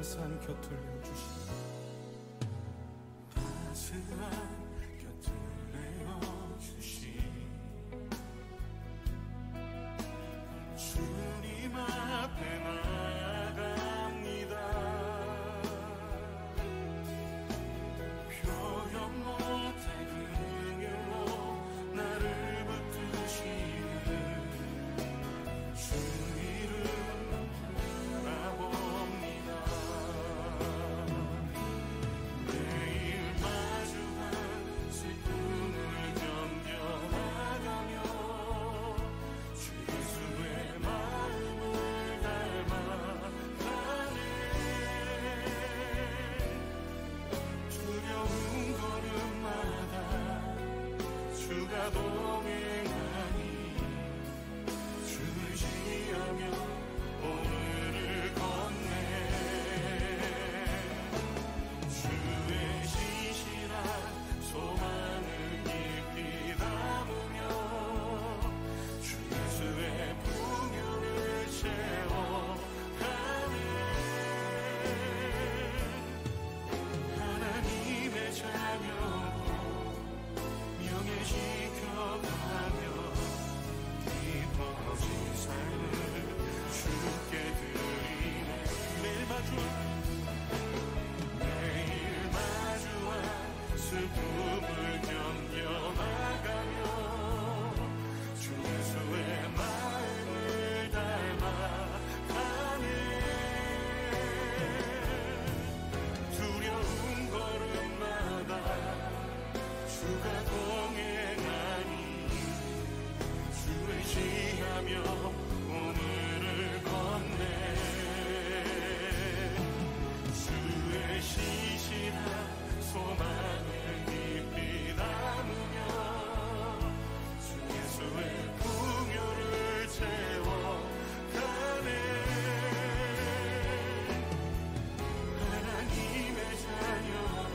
따스한 곁을 내어주시니 따스한 곁을 내어주시니 주님 앞에 나아갑니다. 표현 못할 긍휼로 나를 붙드시는 주 이름 바라봅니다. 매일 마주한 슬픔을 견뎌나가며 주 예수의 마음을 닮아가네. 두려운 걸음마다 주가 동행하니 주를 지으며 오늘을 걷네. 주의 신실한 소망을 깊이 담으며 주 예수의 풍요를 채워가네. 하나님의 자녀로 명예 지켜가며 깊어진 삶을 주께 드리네. 매일 마주한 슬픔을 견뎌나가며 주 예수의 마음을 닮아가네. 두려운 걸음마다 주가 동행하니 주를 의지하며 오늘을 걷네. 주의 신실한 소망을 깊이 담으며 주 예수의 풍요를 채워가네. 하나님의 자녀로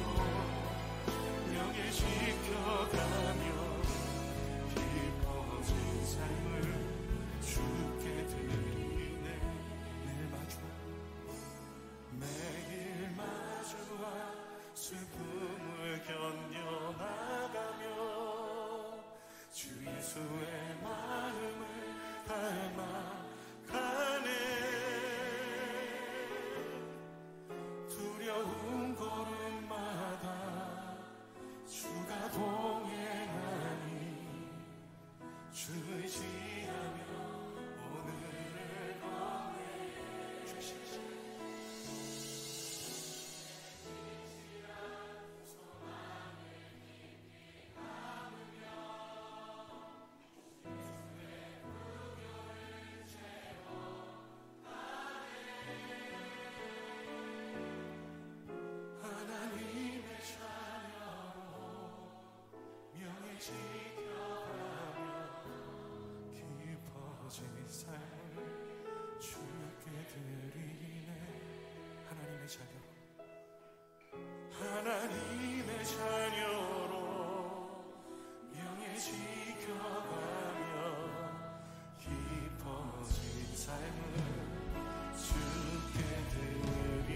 명예 지켜가며 깊어진 삶을 주께 드리네. 매일 마주한 슬픔을 견뎌나가며 주 예수의 마음을 닮아가네. 두려운 걸음마다 주가 동행하니 주 의지하며 오늘을 걷네. 주시옵소서. 하나님의 자녀로 명예 지켜가며 깊어진 삶을 주께 드리네. 하나님의 자녀로 명예 지켜가며 깊어진 삶을 주께 드리네.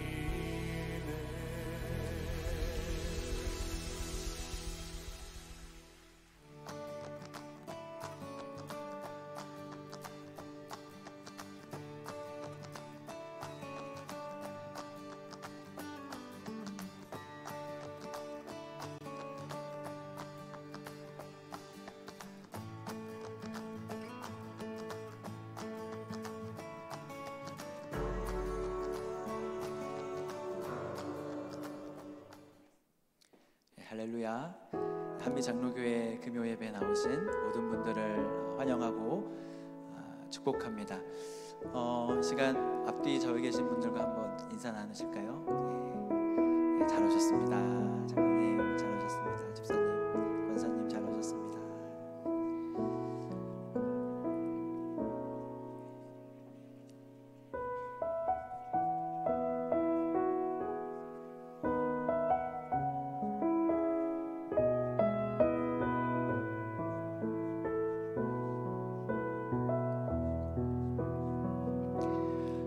할렐루야. 한미장로교회 금요예배에 나오신 모든 분들을 환영하고 축복합니다. 시간 앞뒤 저기 계신 분들과 한번 인사 나누실까요? 네, 잘 오셨습니다. 장로님 잘 오셨습니다. 집사님, 권사님 잘 오셨습니다.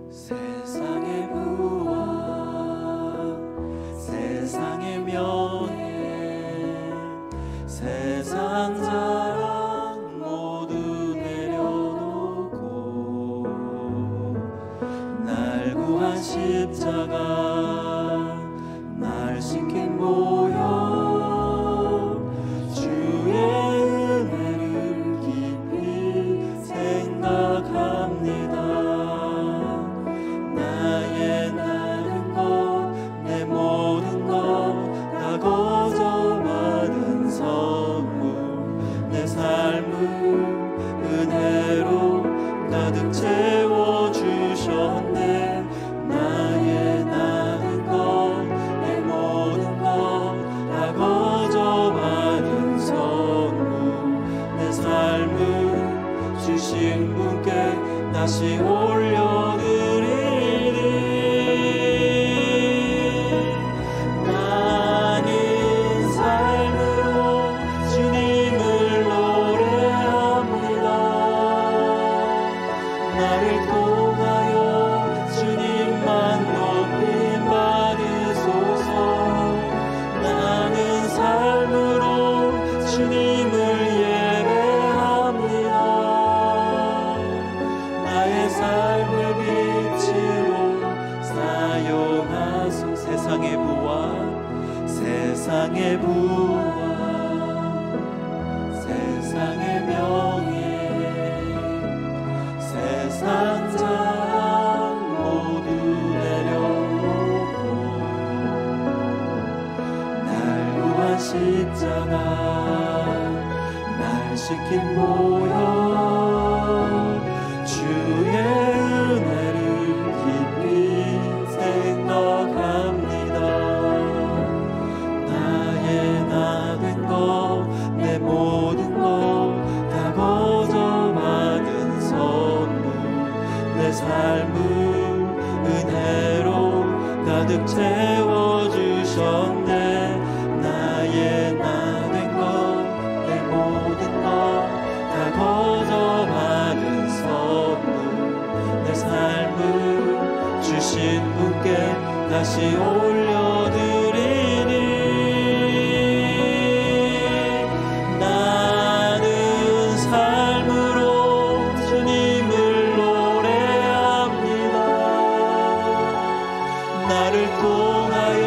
세상의 무엇 삶을 은혜로 가득 채워주셨네. 나의 나은 것 내 모든 것 다 거저받은 선물 내 삶을 주신 분께 다시 올려드리리. 나는 삶으로 주님을 노래합니다. 나를 통하여 주님만 높임 받으소서. 나는 삶으로 주님을 예배합니다. 나의 삶을 빛으로 사용하소. 세상의 부와 세상의 부와 세상의 명예 세상 자랑 모두 내려놓고 날 구한 십자가 날 시킨 보혈 주의 은혜를 깊이 생각합니다. 나의 나 된 것 내 모든 것 다 거저받은 선물 내 삶을 은혜로 가득 채워주셨네. 나의 나 된 것 내 모든 것 다 거저받은 선물 내 삶을 주신 분께 다시 올려드리니. 나는 삶으로 주님을 노래합니다. 나를 통하여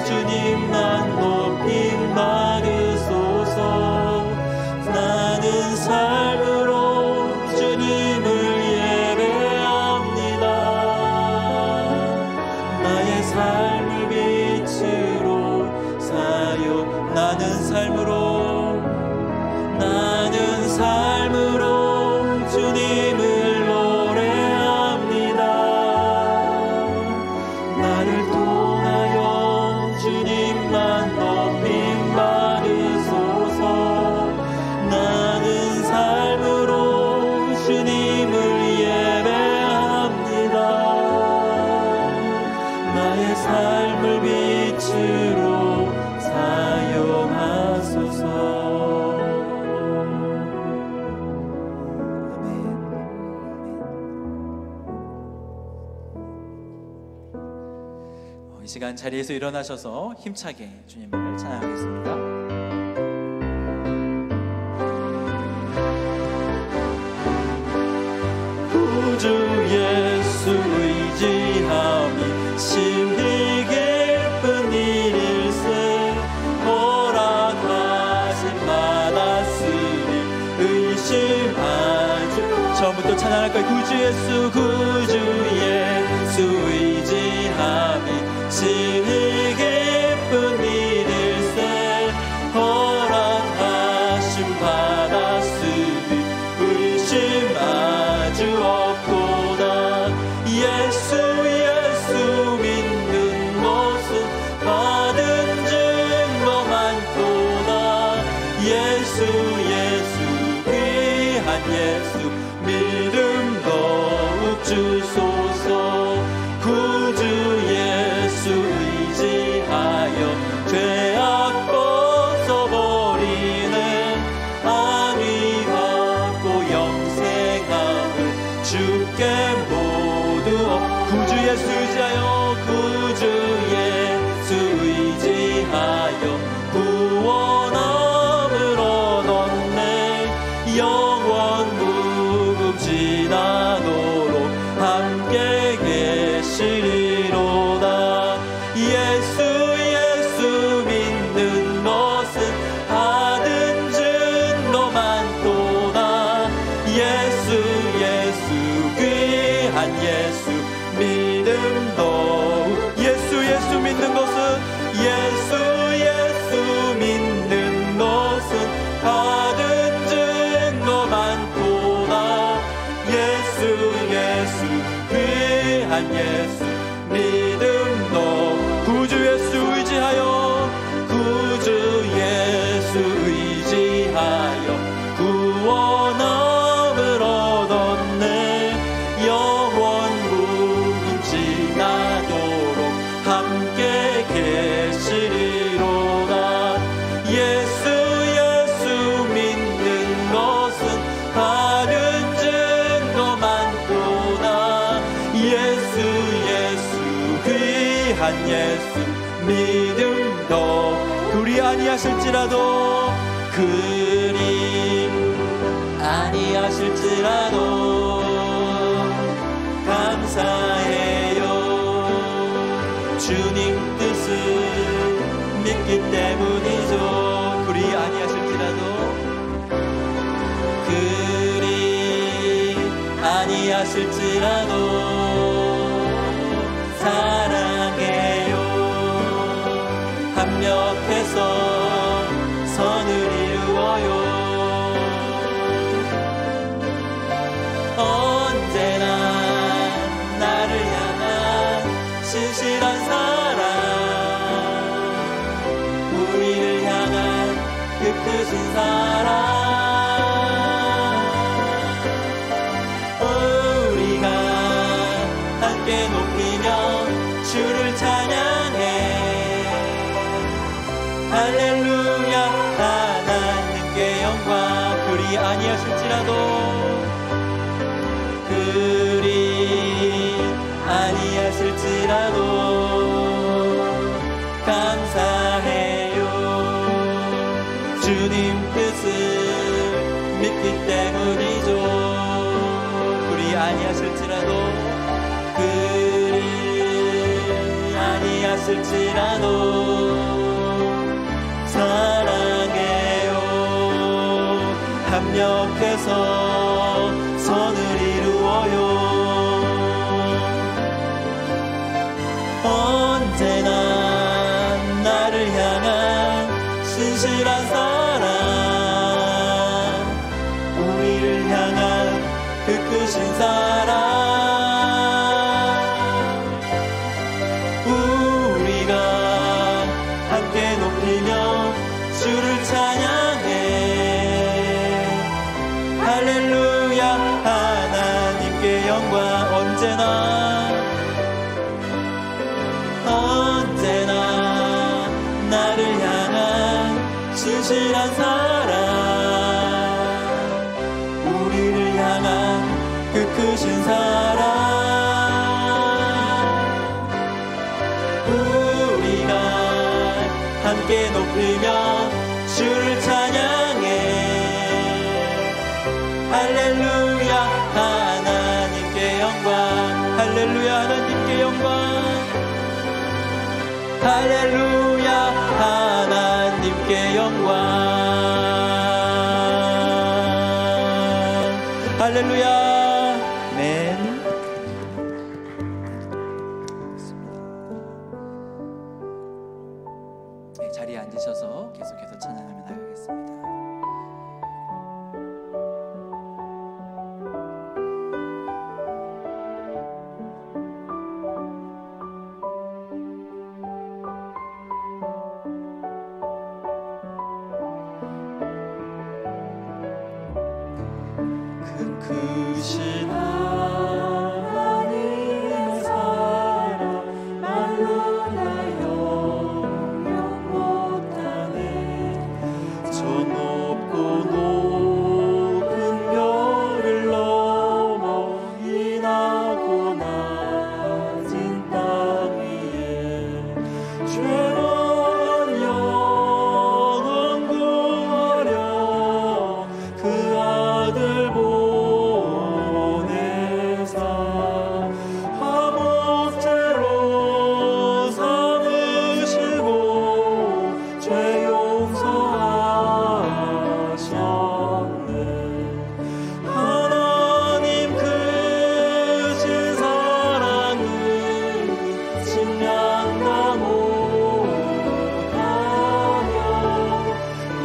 주님만 높임 받으소서. 나는 삶으로 주님을 예배합니다. 나의 삶을 빛으로 사용. 나는 삶으로 주님을 노래합니다. 나를 통하여 주님만 높임 받으소서. 나는 삶으로 주님을 예배합니다. 나의 삶을 빛으로 사용하소서. 이 시간 자리에서 일어나셔서 힘차게 주님을 찬양하겠습니다. 구주 예수 의지함이 심히 기쁜 일일세. 허락하심 받았으니 의심하지. 처음부터 찬양할 거예요. 구주 예수 의지함이 심히 기쁜 일일세. 허락하심 받았으니 의심 아주 없도다. 예수 믿는 것은 받은 증거 많도다. 예수 귀한 예수 믿음 더욱 주소서. 구주 예수 의지하여 죄악 벗어버리는 안위 받고 영생함을 주께 모두 구주 예수 의지하여 구주 예수 의지하여 구원함을 얻었네. 영원 무궁지나도록 함께 계시리로다. 예수 믿는 것은 받은 증거 많도다. 예수 귀한 예수 믿음 귀한 예수 믿음로 구주 예수 의지하여 구주 예수 의지하여 구원함을 얻었네. 영원 무궁 지나도록 함께 계시리로다. 예수 믿는 것은 다른 증거 많도다. 예수 귀한 예수 믿음도 그리 아니하실지라도 감사해요. 주님 뜻을 믿기 때문이죠. 그리 아니하실지라도 사랑해요. 합력해서 선을 이루어요. 언제나 나를 향한 신실한 사랑, 우리를 향한 그 크신 사랑, 우리가 함께 높이며 주를 찬양해. 할렐루야. 하나님께 영광. 그리 아니하실지라도 감사해요. 주님 뜻을 믿기 때문이죠. 그리 아니하실지라도 사랑해요. 합력해서 선을 이루어요. 언제나 나를 향한 신실한 사랑, 우리를 향한 그 크신 사랑, 우리가 함께 높이며 주를 찬양해. 할렐루야. 하나님께 영광. 언제나 나를 향한 신실한 사랑, 우리를 향한 그 크신 사랑, 우리가 함께 높이며 주를 찬양해. 할렐루야. 하나님께 영광. 할렐루야. 하나님께 영광. 할렐루야. 하나님께 영광. 할렐루야. 아멘. 네, 자리에 앉으셔서 계속해서 찬양하며 나가겠습니다. 크신 하나님의 사랑 말로 다 영영 못하네. 저 높고 높은 별을 넘어 인하고 낮은 땅 위에 죄로운 영혼 구하려 그 아들 화목제로 삼으시고 죄 용서하셨네. 하나님 크신 사랑은 측량다 못하며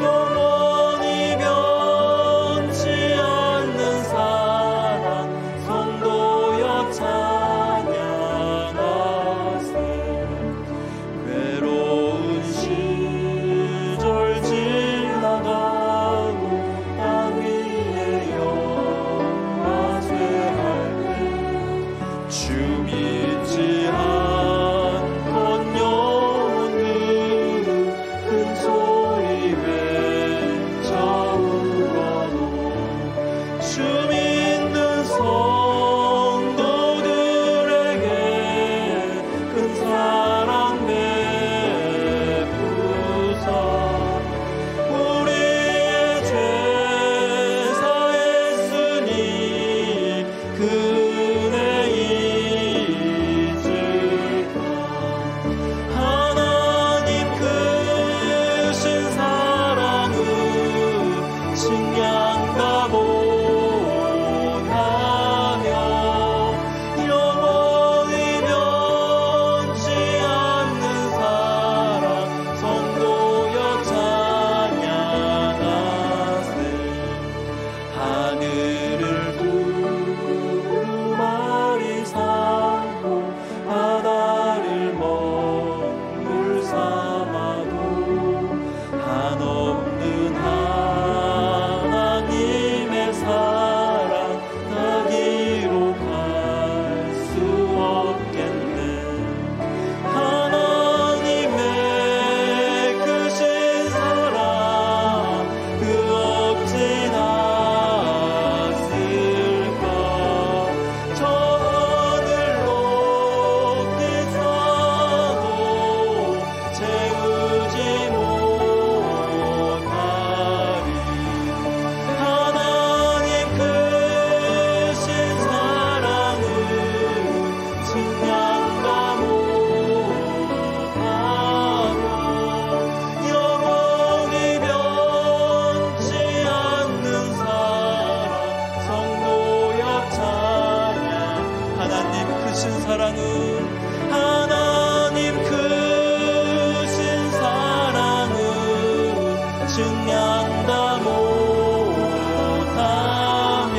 영원히 변치 않는 사랑 성도여 찬양. 하늘을 두루마리 삼고 바다를 먹물 삼아도 한없는 하나님의 사랑 다 기록할 수 없겠네. 하나님의 크신 사랑 그 어찌나 쓸까. 저 하늘 높이 쌓아도 채우지 못하리. 하나님 크신 사랑은 측량도 못하며 영원히 변치 않는 사랑 성도여 찬양. 하나님 크신 사랑은 측량도 못하며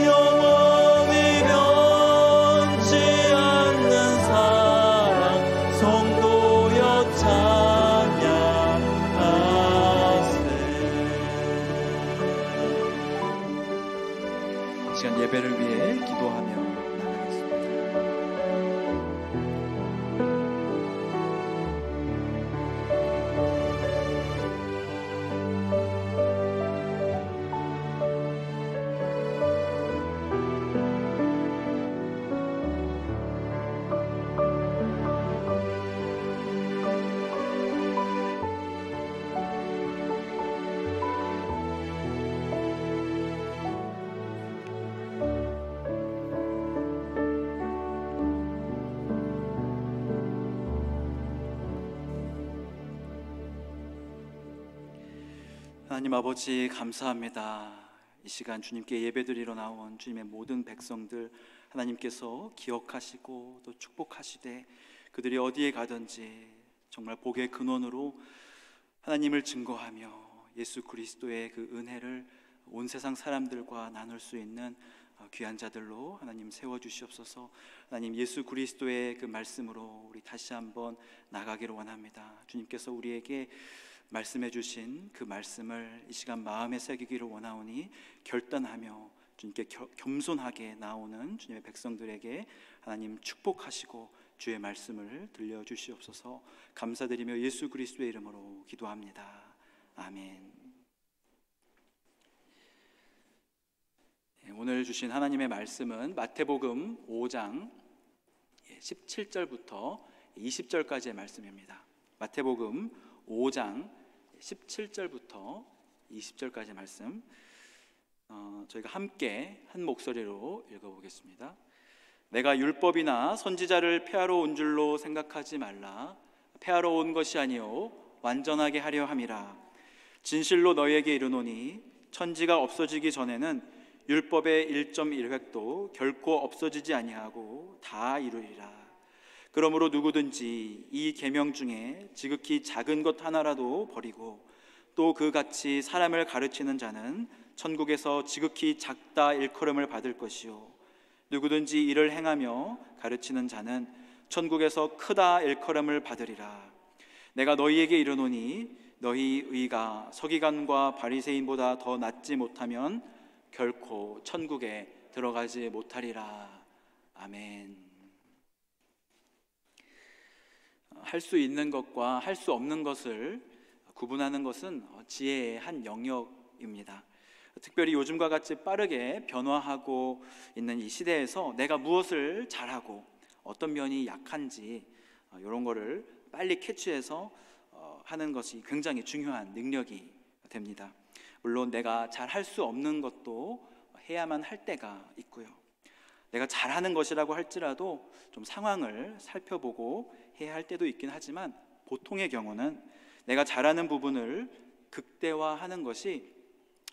영원히 변치 않는 사랑 성도여 찬양하세. 이 시간 예배를 위해 기도하며 나가겠습니다. 하나님 아버지 감사합니다. 이 시간 주님께 예배드리러 나온 주님의 모든 백성들 하나님께서 기억하시고 또 축복하시되 그들이 어디에 가든지 정말 복의 근원으로 하나님을 증거하며 예수 그리스도의 그 은혜를 온 세상 사람들과 나눌 수 있는 귀한 자들로 하나님 세워주시옵소서. 하나님 예수 그리스도의 그 말씀으로 우리 다시 한번 나가기를 원합니다. 주님께서 우리에게 말씀해 주신 그 말씀을 이 시간 마음에 새기기를 원하오니 결단하며 주님께 겸손하게 나오는 주님의 백성들에게 하나님 축복하시고 주의 말씀을 들려주시옵소서. 감사드리며 예수 그리스도의 이름으로 기도합니다. 아멘. 오늘 주신 하나님의 말씀은 마태복음 5장 17절부터 20절까지의 말씀입니다. 마태복음 5장 17절부터 20절까지의 말씀 저희가 함께 한 목소리로 읽어보겠습니다. 내가 율법이나 선지자를 폐하러 온 줄로 생각하지 말라. 폐하러 온 것이 아니요 완전하게 하려 함이라. 진실로 너희에게 이르노니 천지가 없어지기 전에는 율법의 1.1획도 결코 없어지지 아니하고 다 이루리라. 그러므로 누구든지 이 계명 중에 지극히 작은 것 하나라도 버리고 또 그같이 사람을 가르치는 자는 천국에서 지극히 작다 일컬음을 받을 것이요 누구든지 이를 행하며 가르치는 자는 천국에서 크다 일컬음을 받으리라. 내가 너희에게 이르노니 너희 의가 서기관과 바리새인보다 더 낫지 못하면 결코 천국에 들어가지 못하리라. 아멘. 할 수 있는 것과 할 수 없는 것을 구분하는 것은 지혜의 한 영역입니다. 특별히 요즘과 같이 빠르게 변화하고 있는 이 시대에서 내가 무엇을 잘하고 어떤 면이 약한지 이런 거를 빨리 캐치해서 하는 것이 굉장히 중요한 능력이 됩니다. 물론 내가 잘 할 수 없는 것도 해야만 할 때가 있고요. 내가 잘하는 것이라고 할지라도 좀 상황을 살펴보고 해야 할 때도 있긴 하지만 보통의 경우는 내가 잘하는 부분을 극대화하는 것이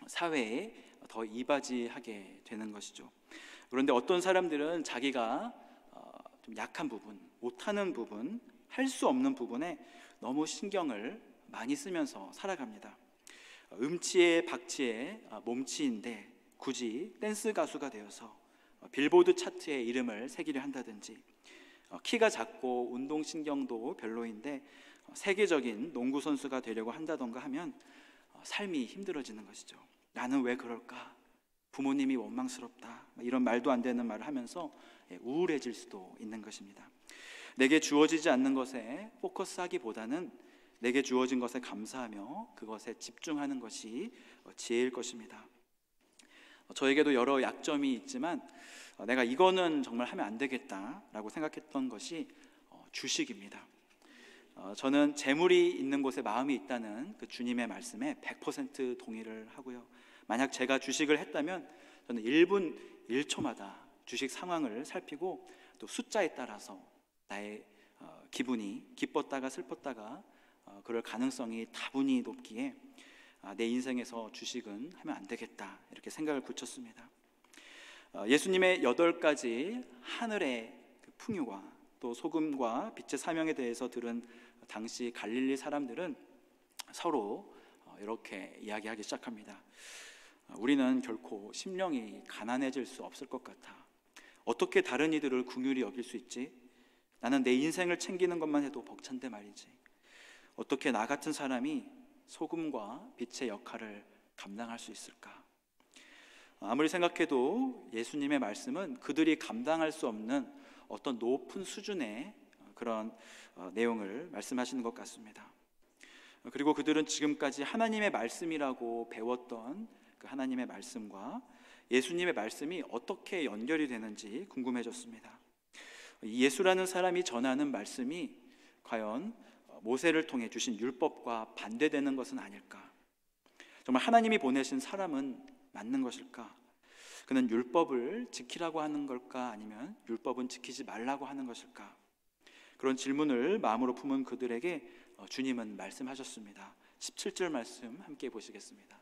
사회에 더 이바지하게 되는 것이죠. 그런데 어떤 사람들은 자기가 좀 약한 부분, 못하는 부분, 할 수 없는 부분에 너무 신경을 많이 쓰면서 살아갑니다. 음치의 박치의 몸치인데 굳이 댄스 가수가 되어서 빌보드 차트에 이름을 새기려 한다든지, 키가 작고 운동신경도 별로인데 세계적인 농구 선수가 되려고 한다던가 하면 삶이 힘들어지는 것이죠. 나는 왜 그럴까? 부모님이 원망스럽다. 이런 말도 안 되는 말을 하면서 우울해질 수도 있는 것입니다. 내게 주어지지 않는 것에 포커스하기보다는 내게 주어진 것에 감사하며 그것에 집중하는 것이 지혜일 것입니다. 저에게도 여러 약점이 있지만 내가 이거는 정말 하면 안 되겠다라고 생각했던 것이 주식입니다. 저는 재물이 있는 곳에 마음이 있다는 그 주님의 말씀에 100% 동의를 하고요. 만약 제가 주식을 했다면 저는 1분 1초마다 주식 상황을 살피고 또 숫자에 따라서 나의 기분이 기뻤다가 슬펐다가 그럴 가능성이 다분히 높기에 내 인생에서 주식은 하면 안 되겠다 이렇게 생각을 굳혔습니다. 예수님의 8가지 하늘의 풍요와 또 소금과 빛의 사명에 대해서 들은 당시 갈릴리 사람들은 서로 이렇게 이야기하기 시작합니다. 우리는 결코 심령이 가난해질 수 없을 것 같아. 어떻게 다른 이들을 긍휼히 여길 수 있지? 나는 내 인생을 챙기는 것만 해도 벅찬데 말이지. 어떻게 나 같은 사람이 소금과 빛의 역할을 감당할 수 있을까? 아무리 생각해도 예수님의 말씀은 그들이 감당할 수 없는 어떤 높은 수준의 그런 내용을 말씀하시는 것 같습니다. 그리고 그들은 지금까지 하나님의 말씀이라고 배웠던 그 하나님의 말씀과 예수님의 말씀이 어떻게 연결이 되는지 궁금해졌습니다. 이 예수라는 사람이 전하는 말씀이 과연 모세를 통해 주신 율법과 반대되는 것은 아닐까? 정말 하나님이 보내신 사람은 맞는 것일까? 그는 율법을 지키라고 하는 걸까? 아니면 율법은 지키지 말라고 하는 것일까? 그런 질문을 마음으로 품은 그들에게 주님은 말씀하셨습니다. 17절 말씀 함께 보시겠습니다.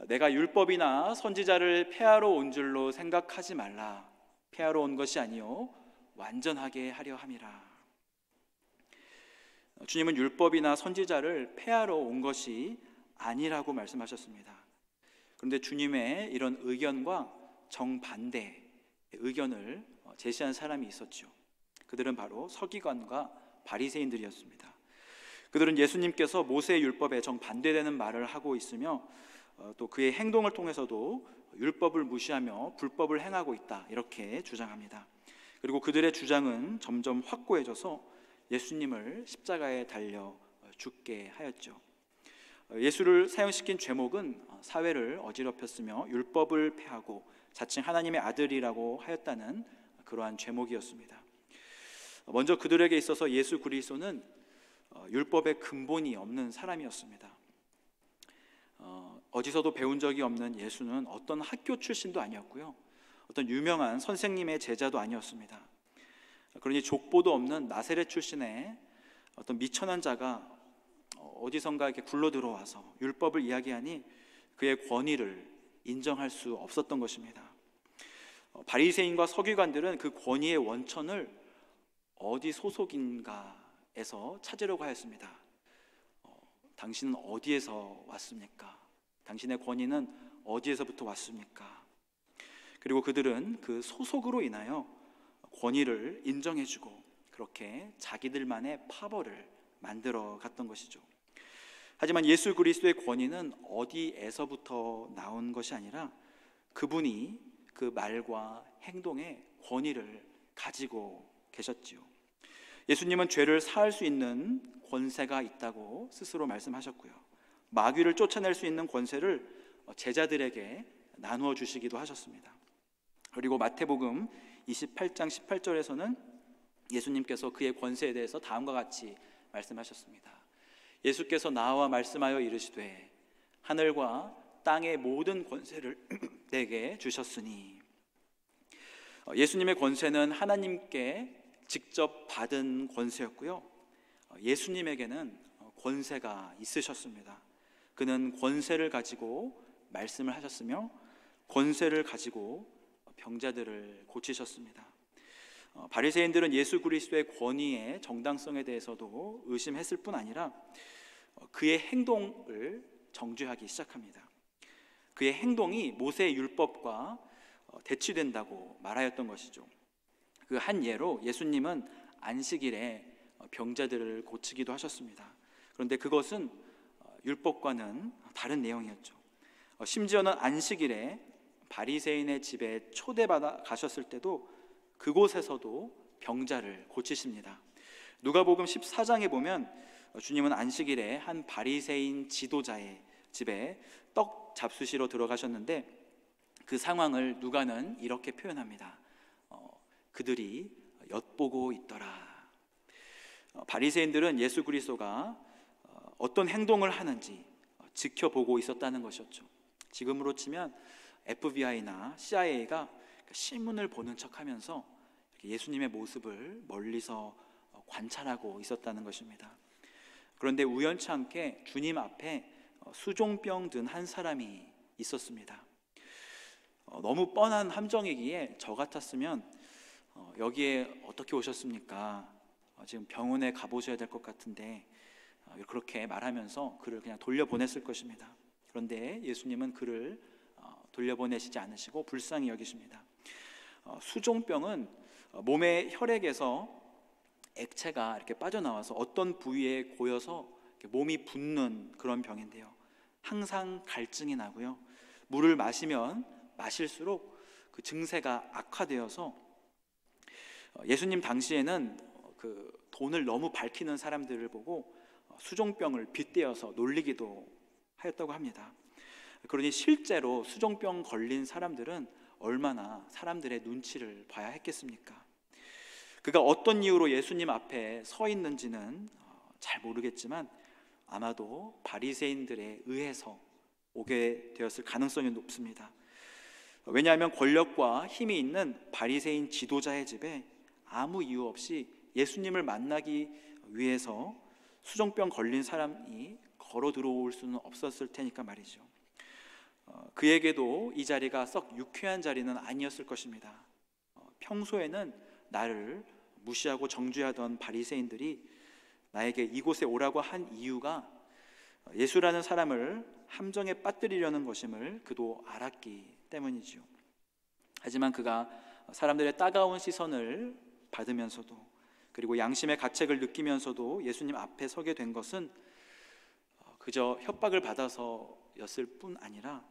내가 율법이나 선지자를 폐하러 온 줄로 생각하지 말라. 폐하러 온 것이 아니요 완전하게 하려 함이라. 주님은 율법이나 선지자를 폐하러 온 것이 아니라고 말씀하셨습니다. 그런데 주님의 이런 의견과 정반대 의견을 제시한 사람이 있었죠. 그들은 바로 서기관과 바리새인들이었습니다. 그들은 예수님께서 모세의 율법에 정반대되는 말을 하고 있으며 또 그의 행동을 통해서도 율법을 무시하며 불법을 행하고 있다 이렇게 주장합니다. 그리고 그들의 주장은 점점 확고해져서 예수님을 십자가에 달려 죽게 하였죠. 예수를 사형시킨 죄목은 사회를 어지럽혔으며 율법을 폐하고 자칭 하나님의 아들이라고 하였다는 그러한 죄목이었습니다. 먼저 그들에게 있어서 예수 그리스도는 율법의 근본이 없는 사람이었습니다. 어디서도 배운 적이 없는 예수는 어떤 학교 출신도 아니었고요, 어떤 유명한 선생님의 제자도 아니었습니다. 그러니 족보도 없는 나세렛 출신의 어떤 미천한 자가 어디선가 이렇게 굴러 들어와서 율법을 이야기하니 그의 권위를 인정할 수 없었던 것입니다. 바리새인과 서기관들은 그 권위의 원천을 어디 소속인가에서 찾으려고 하였습니다. 당신은 어디에서 왔습니까? 당신의 권위는 어디에서부터 왔습니까? 그리고 그들은 그 소속으로 인하여 권위를 인정해주고 그렇게 자기들만의 파벌을 만들어 갔던 것이죠. 하지만 예수 그리스도의 권위는 어디에서부터 나온 것이 아니라 그분이 그 말과 행동에 권위를 가지고 계셨지요. 예수님은 죄를 사할 수 있는 권세가 있다고 스스로 말씀하셨고요, 마귀를 쫓아낼 수 있는 권세를 제자들에게 나누어 주시기도 하셨습니다. 그리고 마태복음 28장 18절에서는 예수님께서 그의 권세에 대해서 다음과 같이 말씀하셨습니다. 예수께서 나와 말씀하여 이르시되 하늘과 땅의 모든 권세를 내게 주셨으니. 예수님의 권세는 하나님께 직접 받은 권세였고요, 예수님에게는 권세가 있으셨습니다. 그는 권세를 가지고 말씀을 하셨으며 권세를 가지고 병자들을 고치셨습니다. 바리새인들은 예수 그리스도의 권위의 정당성에 대해서도 의심했을 뿐 아니라 그의 행동을 정죄하기 시작합니다. 그의 행동이 모세의 율법과 대치된다고 말하였던 것이죠. 그 한 예로 예수님은 안식일에 병자들을 고치기도 하셨습니다. 그런데 그것은 율법과는 다른 내용이었죠. 심지어는 안식일에 바리새인의 집에 초대받아 가셨을 때도 그곳에서도 병자를 고치십니다. 누가복음 14장에 보면 주님은 안식일에 한 바리새인 지도자의 집에 떡 잡수시러 들어가셨는데 그 상황을 누가는 이렇게 표현합니다. 그들이 엿보고 있더라. 바리새인들은 예수 그리스도가 어떤 행동을 하는지 지켜보고 있었다는 것이었죠. 지금으로 치면 FBI나 CIA가 신문을 보는 척하면서 예수님의 모습을 멀리서 관찰하고 있었다는 것입니다. 그런데 우연치 않게 주님 앞에 수종병 든 한 사람이 있었습니다. 너무 뻔한 함정이기에 저 같았으면 여기에 어떻게 오셨습니까? 지금 병원에 가보셔야 될 것 같은데 그렇게 말하면서 그를 그냥 돌려보냈을 것입니다. 그런데 예수님은 그를 돌려보내시지 않으시고 불쌍히 여기십니다. 수종병은 몸의 혈액에서 액체가 이렇게 빠져나와서 어떤 부위에 고여서 몸이 붓는 그런 병인데요. 항상 갈증이 나고요. 물을 마시면 마실수록 그 증세가 악화되어서 예수님 당시에는 그 돈을 너무 밝히는 사람들을 보고 수종병을 빗대어서 놀리기도 하였다고 합니다. 그러니 실제로 수종병 걸린 사람들은 얼마나 사람들의 눈치를 봐야 했겠습니까? 그가 어떤 이유로 예수님 앞에 서 있는지는 잘 모르겠지만 아마도 바리새인들에 의해서 오게 되었을 가능성이 높습니다. 왜냐하면 권력과 힘이 있는 바리새인 지도자의 집에 아무 이유 없이 예수님을 만나기 위해서 수종병 걸린 사람이 걸어 들어올 수는 없었을 테니까 말이죠. 그에게도 이 자리가 썩 유쾌한 자리는 아니었을 것입니다. 평소에는 나를 무시하고 정죄하던 바리새인들이 나에게 이곳에 오라고 한 이유가 예수라는 사람을 함정에 빠뜨리려는 것임을 그도 알았기 때문이죠. 하지만 그가 사람들의 따가운 시선을 받으면서도 그리고 양심의 가책을 느끼면서도 예수님 앞에 서게 된 것은 그저 협박을 받아서였을 뿐 아니라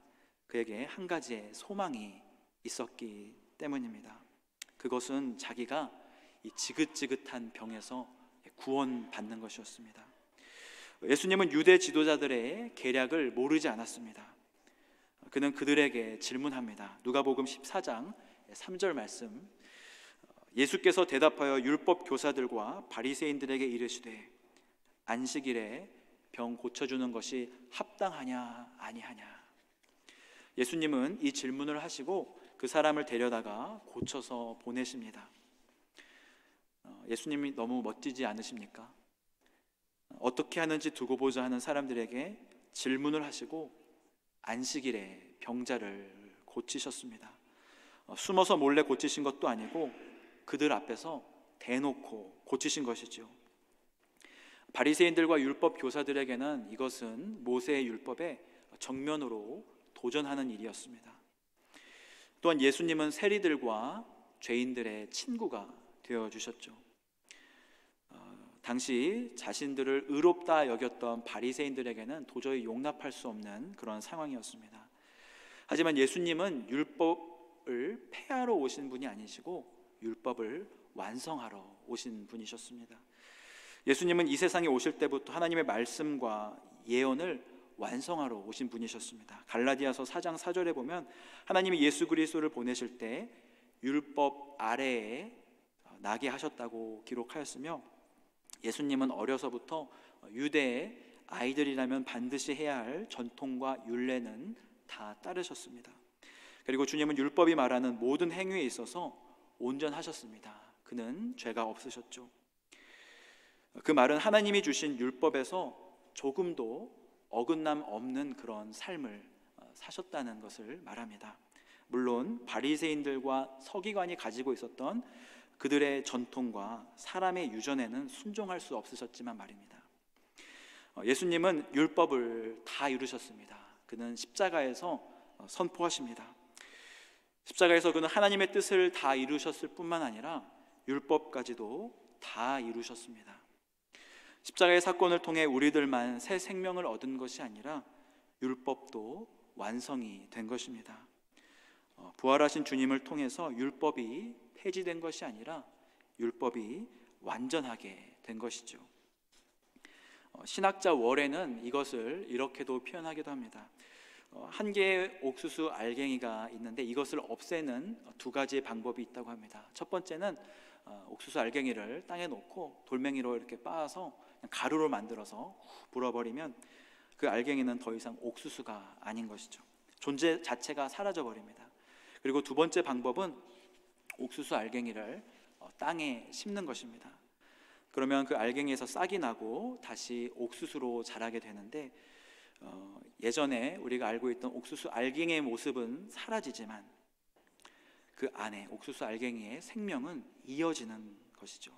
그에게 한 가지의 소망이 있었기 때문입니다. 그것은 자기가 이 지긋지긋한 병에서 구원받는 것이었습니다. 예수님은 유대 지도자들의 계략을 모르지 않았습니다. 그는 그들에게 질문합니다. 누가복음 14장 3절 말씀. 예수께서 대답하여 율법 교사들과 바리새인들에게 이르시되 안식일에 병 고쳐주는 것이 합당하냐 아니하냐. 예수님은 이 질문을 하시고 그 사람을 데려다가 고쳐서 보내십니다. 예수님이 너무 멋지지 않으십니까? 어떻게 하는지 두고 보자 하는 사람들에게 질문을 하시고 안식일에 병자를 고치셨습니다. 숨어서 몰래 고치신 것도 아니고 그들 앞에서 대놓고 고치신 것이죠. 바리새인들과 율법 교사들에게는 이것은 모세의 율법에 정면으로 도전하는 일이었습니다. 또한 예수님은 세리들과 죄인들의 친구가 되어주셨죠. 당시 자신들을 의롭다 여겼던 바리새인들에게는 도저히 용납할 수 없는 그런 상황이었습니다. 하지만 예수님은 율법을 폐하러 오신 분이 아니시고 율법을 완성하러 오신 분이셨습니다. 예수님은 이 세상에 오실 때부터 하나님의 말씀과 예언을 완성하러 오신 분이셨습니다. 갈라디아서 4장 4절에 보면 하나님이 예수 그리스도를 보내실 때 율법 아래에 나게 하셨다고 기록하였으며 예수님은 어려서부터 유대의 아이들이라면 반드시 해야 할 전통과 율례는 다 따르셨습니다. 그리고 주님은 율법이 말하는 모든 행위에 있어서 온전하셨습니다. 그는 죄가 없으셨죠. 그 말은 하나님이 주신 율법에서 조금도 어긋남 없는 그런 삶을 사셨다는 것을 말합니다. 물론 바리새인들과 서기관이 가지고 있었던 그들의 전통과 사람의 유전에는 순종할 수 없으셨지만 말입니다. 예수님은 율법을 다 이루셨습니다. 그는 십자가에서 선포하십니다. 십자가에서 그는 하나님의 뜻을 다 이루셨을 뿐만 아니라 율법까지도 다 이루셨습니다. 십자가의 사건을 통해 우리들만 새 생명을 얻은 것이 아니라 율법도 완성이 된 것입니다. 부활하신 주님을 통해서 율법이 폐지된 것이 아니라 율법이 완전하게 된 것이죠. 신학자 월에는 이것을 이렇게도 표현하기도 합니다. 한 개의 옥수수 알갱이가 있는데 이것을 없애는 두 가지의 방법이 있다고 합니다. 첫 번째는 옥수수 알갱이를 땅에 놓고 돌멩이로 이렇게 빻아서 그냥 가루로 만들어서 불어버리면 그 알갱이는 더 이상 옥수수가 아닌 것이죠. 존재 자체가 사라져 버립니다. 그리고 두 번째 방법은 옥수수 알갱이를 땅에 심는 것입니다. 그러면 그 알갱이에서 싹이 나고 다시 옥수수로 자라게 되는데 예전에 우리가 알고 있던 옥수수 알갱이의 모습은 사라지지만 그 안에 옥수수 알갱이의 생명은 이어지는 것이죠.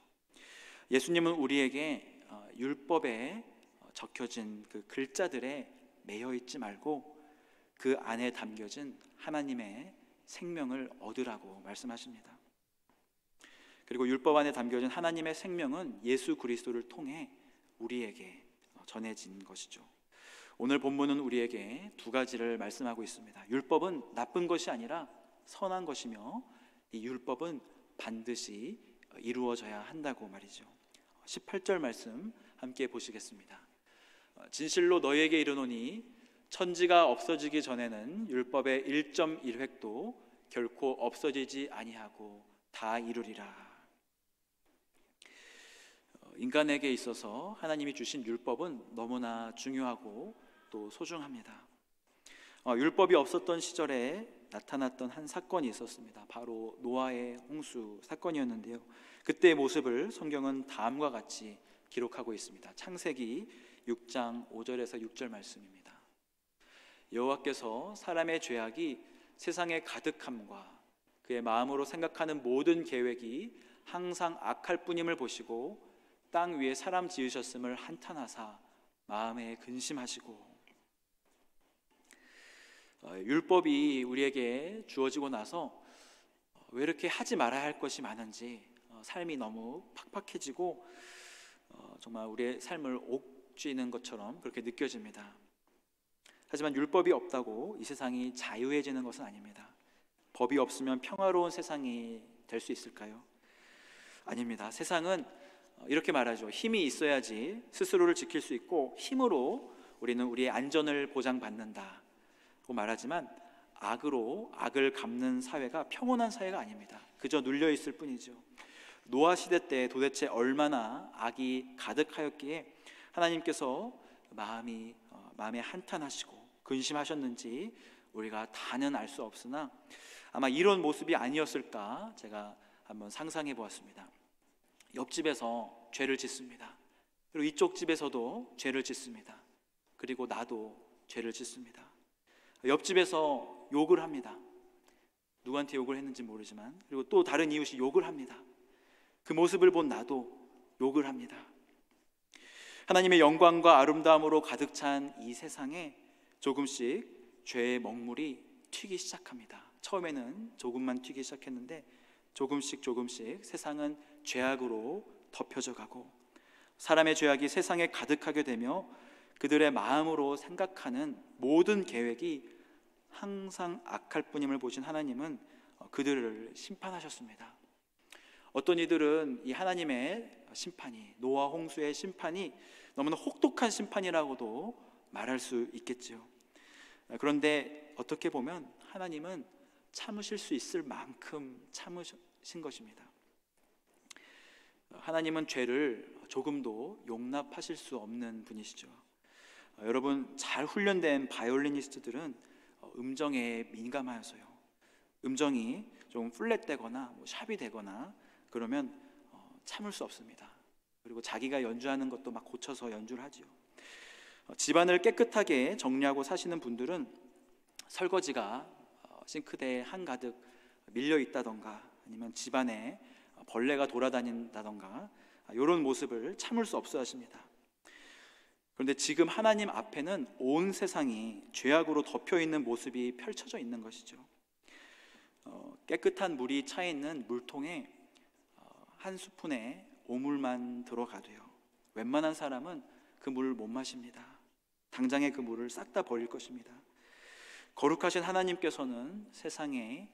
예수님은 우리에게 율법에 적혀진 그 글자들에 매여 있지 말고 그 안에 담겨진 하나님의 생명을 얻으라고 말씀하십니다. 그리고 율법 안에 담겨진 하나님의 생명은 예수 그리스도를 통해 우리에게 전해진 것이죠. 오늘 본문은 우리에게 두 가지를 말씀하고 있습니다. 율법은 나쁜 것이 아니라 선한 것이며 이 율법은 반드시 이루어져야 한다고 말이죠. 18절 말씀 함께 보시겠습니다. 진실로 너희에게 이르노니 천지가 없어지기 전에는 율법의 1.1획도 결코 없어지지 아니하고 다 이루리라. 인간에게 있어서 하나님이 주신 율법은 너무나 중요하고 또 소중합니다. 율법이 없었던 시절에 나타났던 한 사건이 있었습니다. 바로 노아의 홍수 사건이었는데요. 그때의 모습을 성경은 다음과 같이 기록하고 있습니다. 창세기 6장 5절에서 6절 말씀입니다. 여호와께서 사람의 죄악이 세상에 가득함과 그의 마음으로 생각하는 모든 계획이 항상 악할 뿐임을 보시고 땅 위에 사람 지으셨음을 한탄하사 마음에 근심하시고. 율법이 우리에게 주어지고 나서 왜 이렇게 하지 말아야 할 것이 많은지 삶이 너무 팍팍해지고 정말 우리의 삶을 옥죄는 것처럼 그렇게 느껴집니다. 하지만 율법이 없다고 이 세상이 자유해지는 것은 아닙니다. 법이 없으면 평화로운 세상이 될 수 있을까요? 아닙니다. 세상은 이렇게 말하죠. 힘이 있어야지 스스로를 지킬 수 있고 힘으로 우리는 우리의 안전을 보장받는다고 말하지만 악으로 악을 갚는 사회가 평온한 사회가 아닙니다. 그저 눌려 있을 뿐이죠. 노아 시대 때 도대체 얼마나 악이 가득하였기에 하나님께서 마음에 한탄하시고 근심하셨는지 우리가 다는 알 수 없으나 아마 이런 모습이 아니었을까 제가 한번 상상해 보았습니다. 옆집에서 죄를 짓습니다. 그리고 이쪽 집에서도 죄를 짓습니다. 그리고 나도 죄를 짓습니다. 옆집에서 욕을 합니다. 누구한테 욕을 했는지 모르지만, 그리고 또 다른 이웃이 욕을 합니다. 그 모습을 본 나도 욕을 합니다. 하나님의 영광과 아름다움으로 가득 찬 이 세상에 조금씩 죄의 먹물이 튀기 시작합니다. 처음에는 조금만 튀기 시작했는데 조금씩 세상은 죄악으로 덮여져 가고 사람의 죄악이 세상에 가득하게 되며 그들의 마음으로 생각하는 모든 계획이 항상 악할 뿐임을 보신 하나님은 그들을 심판하셨습니다. 어떤 이들은 이 하나님의 심판이, 노아 홍수의 심판이 너무나 혹독한 심판이라고도 말할 수 있겠지요. 그런데 어떻게 보면 하나님은 참으실 수 있을 만큼 참으신 것입니다. 하나님은 죄를 조금도 용납하실 수 없는 분이시죠. 여러분, 잘 훈련된 바이올리니스트들은 음정에 민감하여서요, 음정이 좀 플랫되거나 샵이 되거나 그러면 참을 수 없습니다. 그리고 자기가 연주하는 것도 막 고쳐서 연주를 하지요. 집안을 깨끗하게 정리하고 사시는 분들은 설거지가 싱크대에 한가득 밀려 있다던가 아니면 집안에 벌레가 돌아다닌다던가 이런 모습을 참을 수 없어 하십니다. 그런데 지금 하나님 앞에는 온 세상이 죄악으로 덮여 있는 모습이 펼쳐져 있는 것이죠. 깨끗한 물이 차 있는 물통에 한 스푼의 오물만 들어가도요, 웬만한 사람은 그 물을 못 마십니다. 당장에 그 물을 싹 다 버릴 것입니다. 거룩하신 하나님께서는 세상에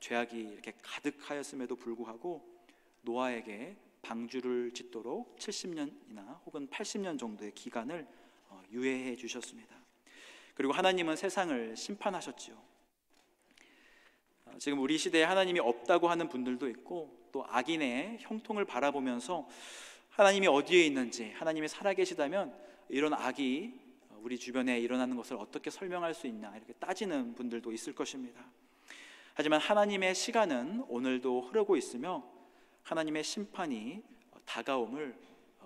죄악이 이렇게 가득하였음에도 불구하고 노아에게 방주를 짓도록 70년이나 혹은 80년 정도의 기간을 유예해 주셨습니다. 그리고 하나님은 세상을 심판하셨지요. 지금 우리 시대에 하나님이 없다고 하는 분들도 있고, 또 악인의 형통을 바라보면서 하나님이 어디에 있는지, 하나님이 살아계시다면 이런 악이 우리 주변에 일어나는 것을 어떻게 설명할 수 있나, 이렇게 따지는 분들도 있을 것입니다. 하지만 하나님의 시간은 오늘도 흐르고 있으며 하나님의 심판이 다가옴을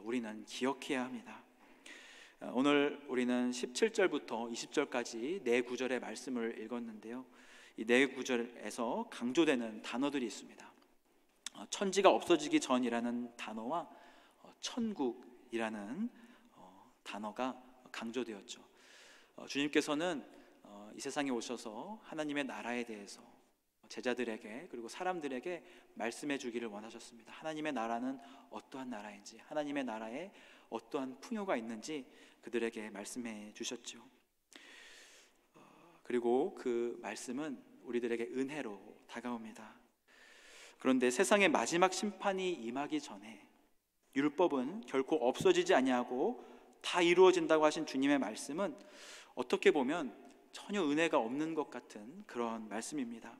우리는 기억해야 합니다. 오늘 우리는 17절부터 20절까지 네 구절의 말씀을 읽었는데요, 이 네 구절에서 강조되는 단어들이 있습니다. 천지가 없어지기 전이라는 단어와 천국이라는 단어가 강조되었죠. 주님께서는 이 세상에 오셔서 하나님의 나라에 대해서 제자들에게, 그리고 사람들에게 말씀해 주기를 원하셨습니다. 하나님의 나라는 어떠한 나라인지, 하나님의 나라에 어떠한 풍요가 있는지 그들에게 말씀해 주셨죠. 그리고 그 말씀은 우리들에게 은혜로 다가옵니다. 그런데 세상의 마지막 심판이 임하기 전에 율법은 결코 없어지지 아니하고 다 이루어진다고 하신 주님의 말씀은 어떻게 보면 전혀 은혜가 없는 것 같은 그런 말씀입니다.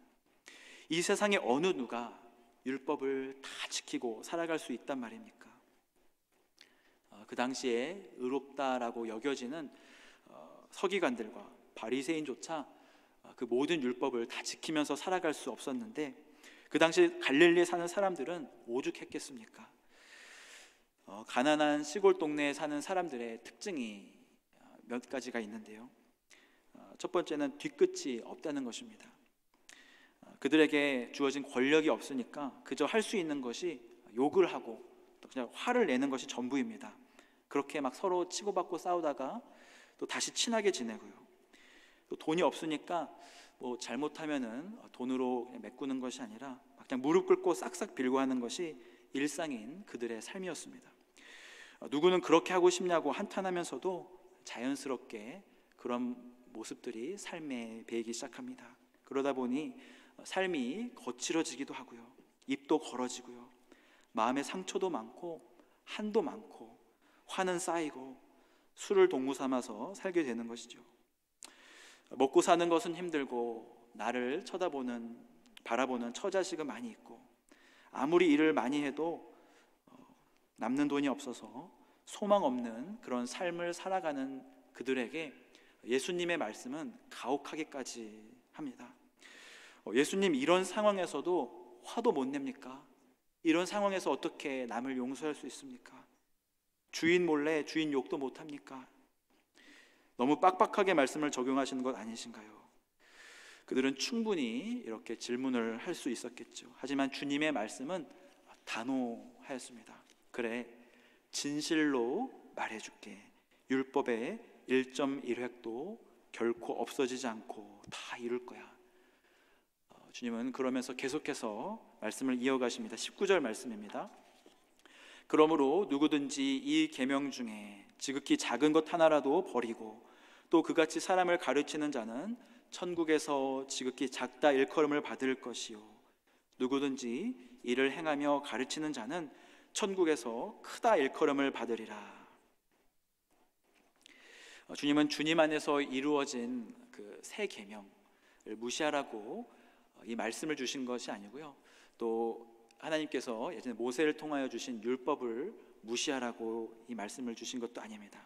이 세상에 어느 누가 율법을 다 지키고 살아갈 수 있단 말입니까? 그 당시에 의롭다라고 여겨지는 서기관들과 바리새인조차 그 모든 율법을 다 지키면서 살아갈 수 없었는데, 그 당시 갈릴리에 사는 사람들은 오죽했겠습니까? 가난한 시골 동네에 사는 사람들의 특징이 몇 가지가 있는데요, 첫 번째는 뒤끝이 없다는 것입니다. 그들에게 주어진 권력이 없으니까 그저 할 수 있는 것이 욕을 하고 또 그냥 화를 내는 것이 전부입니다. 그렇게 막 서로 치고받고 싸우다가 또 다시 친하게 지내고요, 또 돈이 없으니까 뭐 잘못하면은 돈으로 그냥 메꾸는 것이 아니라 막 그냥 무릎 꿇고 싹싹 빌고 하는 것이 일상인 그들의 삶이었습니다. 누구는 그렇게 하고 싶냐고 한탄하면서도 자연스럽게 그런 모습들이 삶에 배이기 시작합니다. 그러다 보니 삶이 거칠어지기도 하고요, 입도 걸어지고요, 마음의 상처도 많고 한도 많고 화는 쌓이고 술을 동무 삼아서 살게 되는 것이죠. 먹고 사는 것은 힘들고 나를 바라보는 처자식은 많이 있고, 아무리 일을 많이 해도 남는 돈이 없어서 소망 없는 그런 삶을 살아가는 그들에게 예수님의 말씀은 가혹하기까지 합니다. 예수님, 이런 상황에서도 화도 못 냅니까? 이런 상황에서 어떻게 남을 용서할 수 있습니까? 주인 몰래 주인 욕도 못 합니까? 너무 빡빡하게 말씀을 적용하시는 것 아니신가요? 그들은 충분히 이렇게 질문을 할 수 있었겠죠. 하지만 주님의 말씀은 단호하였습니다. 그래, 진실로 말해줄게. 율법의 1.1획도 결코 없어지지 않고 다 이룰 거야. 주님은 그러면서 계속해서 말씀을 이어가십니다. 19절 말씀입니다. 그러므로 누구든지 이 계명 중에 지극히 작은 것 하나라도 버리고 또 그같이 사람을 가르치는 자는 천국에서 지극히 작다 일컬음을 받을 것이요, 누구든지 이를 행하며 가르치는 자는 천국에서 크다 일컬음을 받으리라. 주님은 주님 안에서 이루어진 그 새 계명을 무시하라고 이 말씀을 주신 것이 아니고요, 또 하나님께서 예전에 모세를 통하여 주신 율법을 무시하라고 이 말씀을 주신 것도 아닙니다.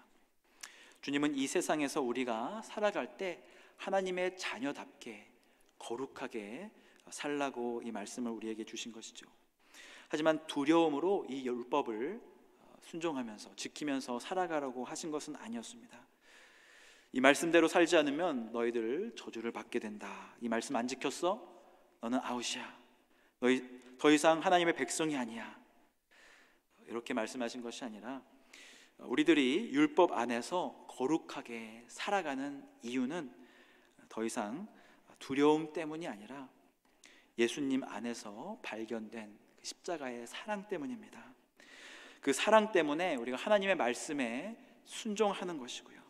주님은 이 세상에서 우리가 살아갈 때 하나님의 자녀답게 거룩하게 살라고 이 말씀을 우리에게 주신 것이죠. 하지만 두려움으로 이 율법을 순종하면서 지키면서 살아가라고 하신 것은 아니었습니다. 이 말씀대로 살지 않으면 너희들 저주를 받게 된다. 이 말씀 안 지켰어? 너는 아웃이야. 너희 더 이상 하나님의 백성이 아니야. 이렇게 말씀하신 것이 아니라 우리들이 율법 안에서 거룩하게 살아가는 이유는 더 이상 두려움 때문이 아니라 예수님 안에서 발견된 십자가의 사랑 때문입니다. 그 사랑 때문에 우리가 하나님의 말씀에 순종하는 것이고요,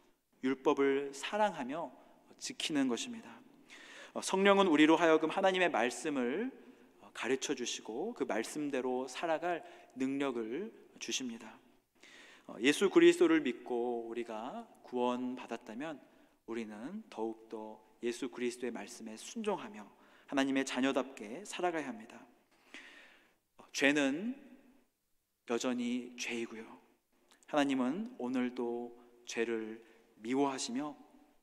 율법을 사랑하며 지키는 것입니다. 성령은 우리로 하여금 하나님의 말씀을 가르쳐 주시고 그 말씀대로 살아갈 능력을 주십니다. 예수 그리스도를 믿고 우리가 구원받았다면 우리는 더욱더 예수 그리스도의 말씀에 순종하며 하나님의 자녀답게 살아가야 합니다. 죄는 여전히 죄이고요, 하나님은 오늘도 죄를 미워하시며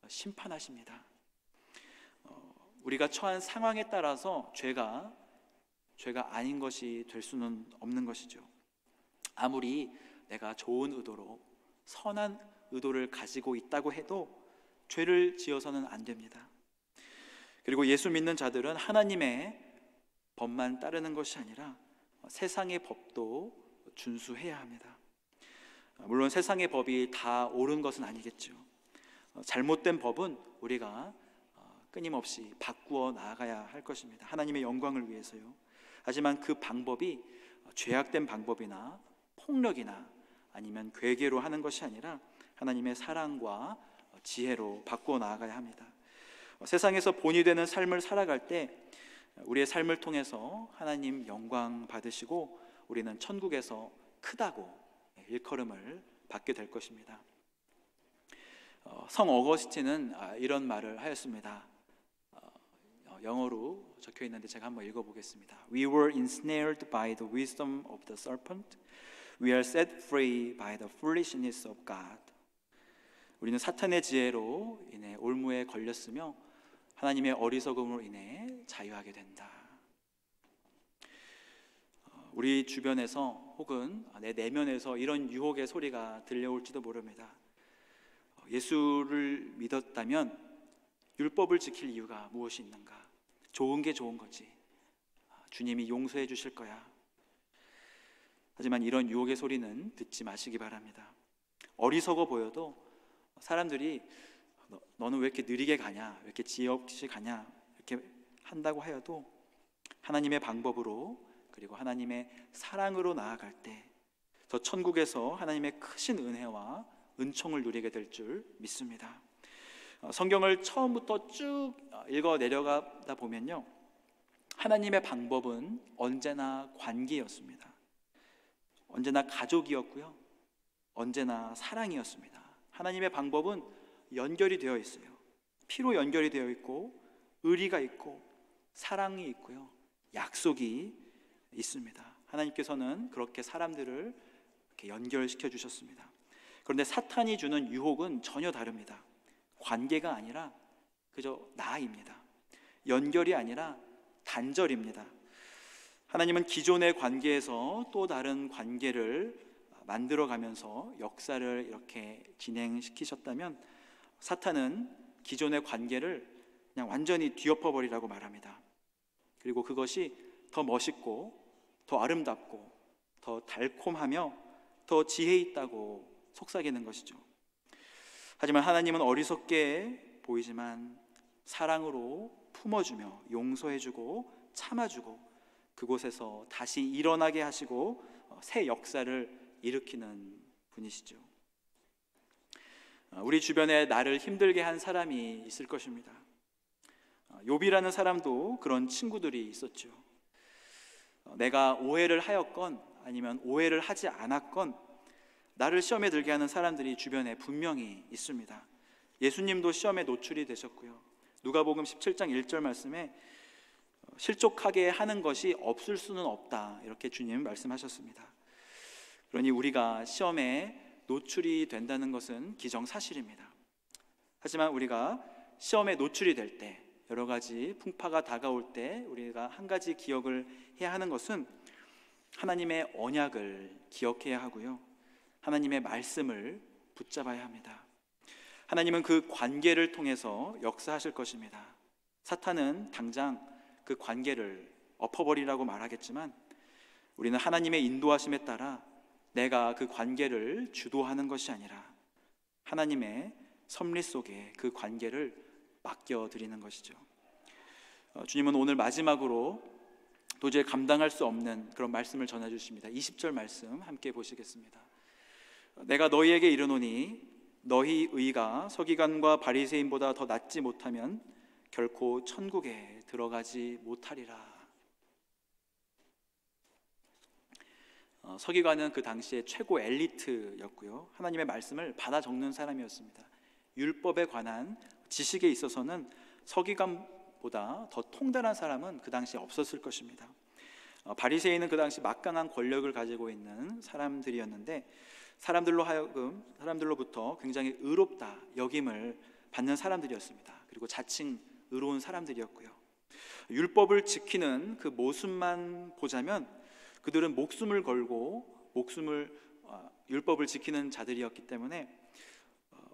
심판하십니다. 우리가 처한 상황에 따라서 죄가 아닌 것이 될 수는 없는 것이죠. 아무리 내가 좋은 의도로 선한 의도를 가지고 있다고 해도 죄를 지어서는 안 됩니다. 그리고 예수 믿는 자들은 하나님의 법만 따르는 것이 아니라 세상의 법도 준수해야 합니다. 물론 세상의 법이 다 옳은 것은 아니겠죠. 잘못된 법은 우리가 끊임없이 바꾸어 나아가야 할 것입니다. 하나님의 영광을 위해서요. 하지만 그 방법이 죄악된 방법이나 폭력이나 아니면 괴계로 하는 것이 아니라 하나님의 사랑과 지혜로 바꾸어 나아가야 합니다. 세상에서 본이 되는 삶을 살아갈 때 우리의 삶을 통해서 하나님 영광 받으시고 우리는 천국에서 크다고 일컬음을 받게 될 것입니다. 성 어거스틴은 이런 말을 하였습니다. 영어로 적혀 있는데 제가 한번 읽어보겠습니다. We were ensnared by the wisdom of the serpent. We are set free by the foolishness of God. 우리는 사탄의 지혜로 인해 올무에 걸렸으며 하나님의 어리석음으로 인해 자유하게 된다. 우리 주변에서 혹은 내 내면에서 이런 유혹의 소리가 들려올지도 모릅니다. 예수를 믿었다면 율법을 지킬 이유가 무엇이 있는가? 좋은 게 좋은 거지. 주님이 용서해 주실 거야. 하지만 이런 유혹의 소리는 듣지 마시기 바랍니다. 어리석어 보여도 사람들이 너는 왜 이렇게 느리게 가냐, 왜 이렇게 지혜 없이 가냐 이렇게 한다고 하여도 하나님의 방법으로 그리고 하나님의 사랑으로 나아갈 때 저 천국에서 하나님의 크신 은혜와 은총을 누리게 될 줄 믿습니다. 성경을 처음부터 쭉 읽어 내려가다 보면요, 하나님의 방법은 언제나 관계였습니다. 언제나 가족이었고요, 언제나 사랑이었습니다. 하나님의 방법은 연결이 되어 있어요. 피로 연결이 되어 있고 의리가 있고 사랑이 있고요, 약속이 있습니다. 하나님께서는 그렇게 사람들을 이렇게 연결시켜 주셨습니다. 그런데 사탄이 주는 유혹은 전혀 다릅니다. 관계가 아니라 그저 나입니다. 연결이 아니라 단절입니다. 하나님은 기존의 관계에서 또 다른 관계를 만들어가면서 역사를 이렇게 진행시키셨다면 사탄은 기존의 관계를 그냥 완전히 뒤엎어버리라고 말합니다. 그리고 그것이 더 멋있고 더 아름답고 더 달콤하며 더 지혜 있다고 속삭이는 것이죠. 하지만 하나님은 어리석게 보이지만 사랑으로 품어주며 용서해주고 참아주고 그곳에서 다시 일어나게 하시고 새 역사를 일으키는 분이시죠. 우리 주변에 나를 힘들게 한 사람이 있을 것입니다. 욥이라는 사람도 그런 친구들이 있었죠. 내가 오해를 하였건 아니면 오해를 하지 않았건 나를 시험에 들게 하는 사람들이 주변에 분명히 있습니다. 예수님도 시험에 노출이 되셨고요, 누가복음 17장 1절 말씀에 실족하게 하는 것이 없을 수는 없다 이렇게 주님 말씀하셨습니다. 그러니 우리가 시험에 노출이 된다는 것은 기정사실입니다. 하지만 우리가 시험에 노출이 될 때, 여러 가지 풍파가 다가올 때 우리가 한 가지 기억을 해야 하는 것은 하나님의 언약을 기억해야 하고요, 하나님의 말씀을 붙잡아야 합니다. 하나님은 그 관계를 통해서 역사하실 것입니다. 사탄은 당장 그 관계를 엎어버리라고 말하겠지만 우리는 하나님의 인도하심에 따라 내가 그 관계를 주도하는 것이 아니라 하나님의 섭리 속에 그 관계를 맡겨드리는 것이죠. 주님은 오늘 마지막으로 도저히 감당할 수 없는 그런 말씀을 전해주십니다. 20절 말씀 함께 보시겠습니다. 내가 너희에게 이르노니 너희 의가 서기관과 바리새인보다 더 낫지 못하면 결코 천국에 들어가지 못하리라. 서기관은 그 당시에 최고 엘리트였고요, 하나님의 말씀을 받아 적는 사람이었습니다. 율법에 관한 지식에 있어서는 서기관보다 더 통달한 사람은 그 당시에 없었을 것입니다. 바리새인은 그 당시 막강한 권력을 가지고 있는 사람들이었는데 사람들로부터 굉장히 의롭다 여김을 받는 사람들이었습니다. 그리고 자칭 의로운 사람들이었고요. 율법을 지키는 그 모습만 보자면 그들은 목숨을 걸고 율법을 지키는 자들이었기 때문에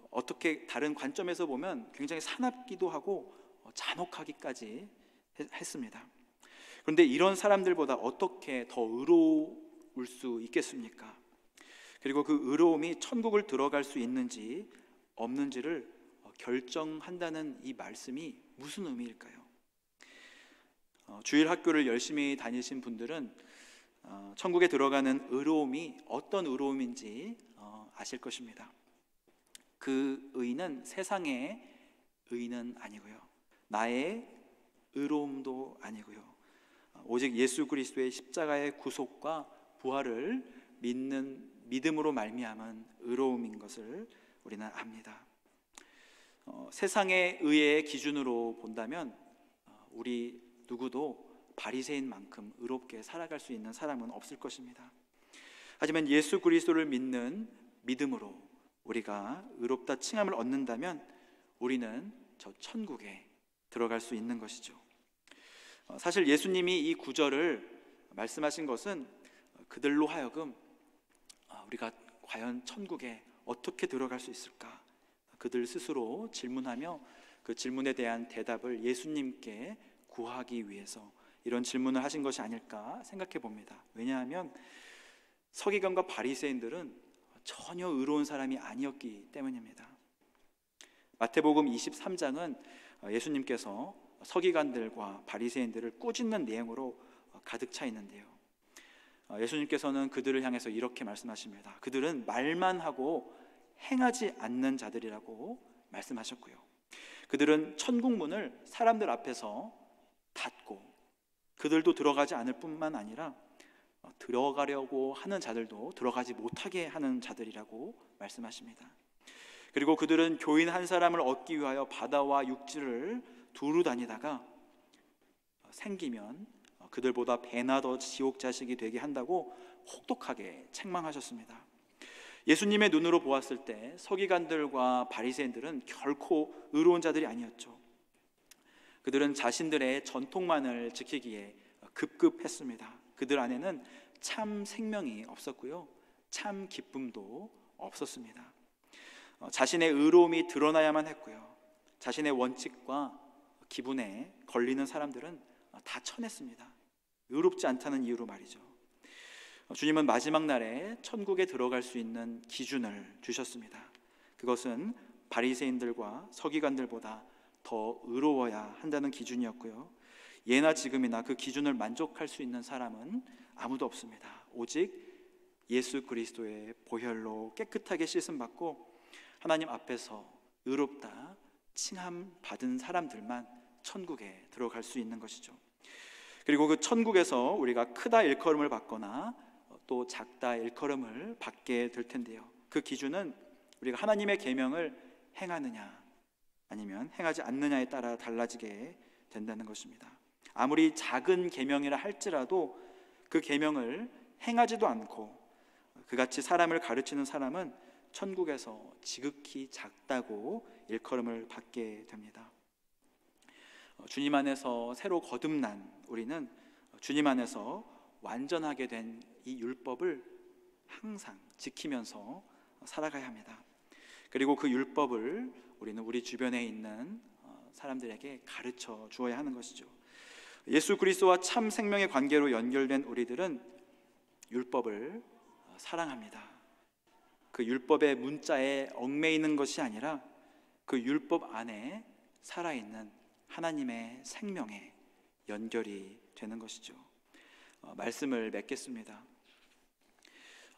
어떻게 다른 관점에서 보면 굉장히 사납기도 하고 잔혹하기까지 했습니다. 그런데 이런 사람들보다 어떻게 더 의로울 수 있겠습니까? 그리고 그 의로움이 천국을 들어갈 수 있는지 없는지를 결정한다는 이 말씀이 무슨 의미일까요? 주일 학교를 열심히 다니신 분들은 천국에 들어가는 의로움이 어떤 의로움인지 아실 것입니다. 그 의는 세상의 의는 아니고요, 나의 의로움도 아니고요, 오직 예수 그리스도의 십자가의 구속과 부활을 믿음으로 말미암은 의로움인 것을 우리는 압니다. 세상의 의의 기준으로 본다면 우리 누구도 바리새인만큼 의롭게 살아갈 수 있는 사람은 없을 것입니다. 하지만 예수 그리스도를 믿는 믿음으로 우리가 의롭다 칭함을 얻는다면 우리는 저 천국에 들어갈 수 있는 것이죠. 사실 예수님이 이 구절을 말씀하신 것은 그들로 하여금 우리가 과연 천국에 어떻게 들어갈 수 있을까? 그들 스스로 질문하며 그 질문에 대한 대답을 예수님께 구하기 위해서 이런 질문을 하신 것이 아닐까 생각해 봅니다. 왜냐하면 서기관과 바리새인들은 전혀 의로운 사람이 아니었기 때문입니다. 마태복음 23장은 예수님께서 서기관들과 바리새인들을 꾸짖는 내용으로 가득 차 있는데요, 예수님께서는 그들을 향해서 이렇게 말씀하십니다. 그들은 말만 하고 행하지 않는 자들이라고 말씀하셨고요, 그들은 천국문을 사람들 앞에서 닫고 그들도 들어가지 않을 뿐만 아니라 들어가려고 하는 자들도 들어가지 못하게 하는 자들이라고 말씀하십니다. 그리고 그들은 교인 한 사람을 얻기 위하여 바다와 육지를 두루 다니다가 생기면 그들보다 배나 더 지옥 자식이 되게 한다고 혹독하게 책망하셨습니다. 예수님의 눈으로 보았을 때 서기관들과 바리새인들은 결코 의로운 자들이 아니었죠. 그들은 자신들의 전통만을 지키기에 급급했습니다. 그들 안에는 참 생명이 없었고요, 참 기쁨도 없었습니다. 자신의 의로움이 드러나야만 했고요, 자신의 원칙과 기분에 걸리는 사람들은 다 쳐냈습니다. 의롭지 않다는 이유로 말이죠. 주님은 마지막 날에 천국에 들어갈 수 있는 기준을 주셨습니다. 그것은 바리새인들과 서기관들보다 더 의로워야 한다는 기준이었고요, 예나 지금이나 그 기준을 만족할 수 있는 사람은 아무도 없습니다. 오직 예수 그리스도의 보혈로 깨끗하게 씻음받고 하나님 앞에서 의롭다 칭함 받은 사람들만 천국에 들어갈 수 있는 것이죠. 그리고 그 천국에서 우리가 크다 일컬음을 받거나 또 작다 일컬음을 받게 될 텐데요, 그 기준은 우리가 하나님의 계명을 행하느냐 아니면 행하지 않느냐에 따라 달라지게 된다는 것입니다. 아무리 작은 계명이라 할지라도 그 계명을 행하지도 않고 그같이 사람을 가르치는 사람은 천국에서 지극히 작다고 일컬음을 받게 됩니다. 주님 안에서 새로 거듭난 우리는 주님 안에서 완전하게 된 이 율법을 항상 지키면서 살아가야 합니다. 그리고 그 율법을 우리는 우리 주변에 있는 사람들에게 가르쳐 주어야 하는 것이죠. 예수 그리스도와 참 생명의 관계로 연결된 우리들은 율법을 사랑합니다. 그 율법의 문자에 얽매이는 것이 아니라 그 율법 안에 살아있는 하나님의 생명에 연결이 되는 것이죠. 말씀을 맺겠습니다.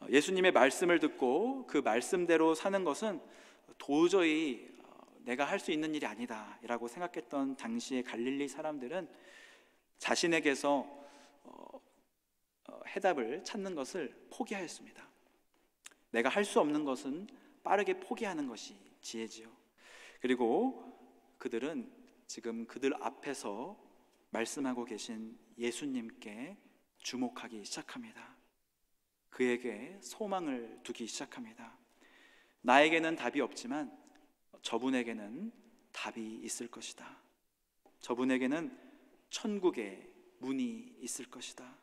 예수님의 말씀을 듣고 그 말씀대로 사는 것은 도저히 내가 할 수 있는 일이 아니다 라고 생각했던 당시의 갈릴리 사람들은 자신에게서 해답을 찾는 것을 포기하였습니다. 내가 할 수 없는 것은 빠르게 포기하는 것이 지혜지요. 그리고 그들은 지금 그들 앞에서 말씀하고 계신 예수님께 주목하기 시작합니다. 그에게 소망을 두기 시작합니다. 나에게는 답이 없지만 저분에게는 답이 있을 것이다. 저분에게는 천국의 문이 있을 것이다.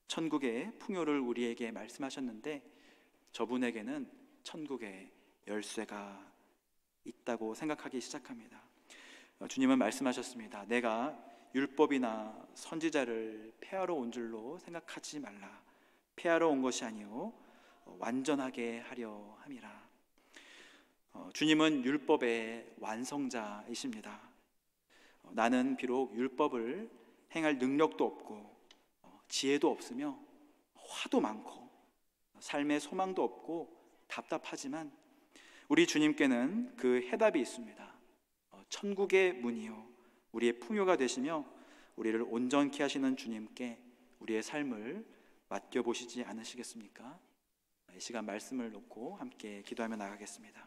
천국의 풍요를 우리에게 말씀하셨는데 저분에게는 천국의 열쇠가 있다고 생각하기 시작합니다. 주님은 말씀하셨습니다. 내가 율법이나 선지자를 폐하러 온 줄로 생각하지 말라. 폐하러 온 것이 아니요 완전하게 하려 함이라. 주님은 율법의 완성자이십니다. 나는 비록 율법을 행할 능력도 없고 지혜도 없으며 화도 많고 삶의 소망도 없고 답답하지만 우리 주님께는 그 해답이 있습니다. 천국의 문이요 우리의 풍요가 되시며 우리를 온전케 하시는 주님께 우리의 삶을 맡겨보시지 않으시겠습니까? 이 시간 말씀을 놓고 함께 기도하며 나가겠습니다.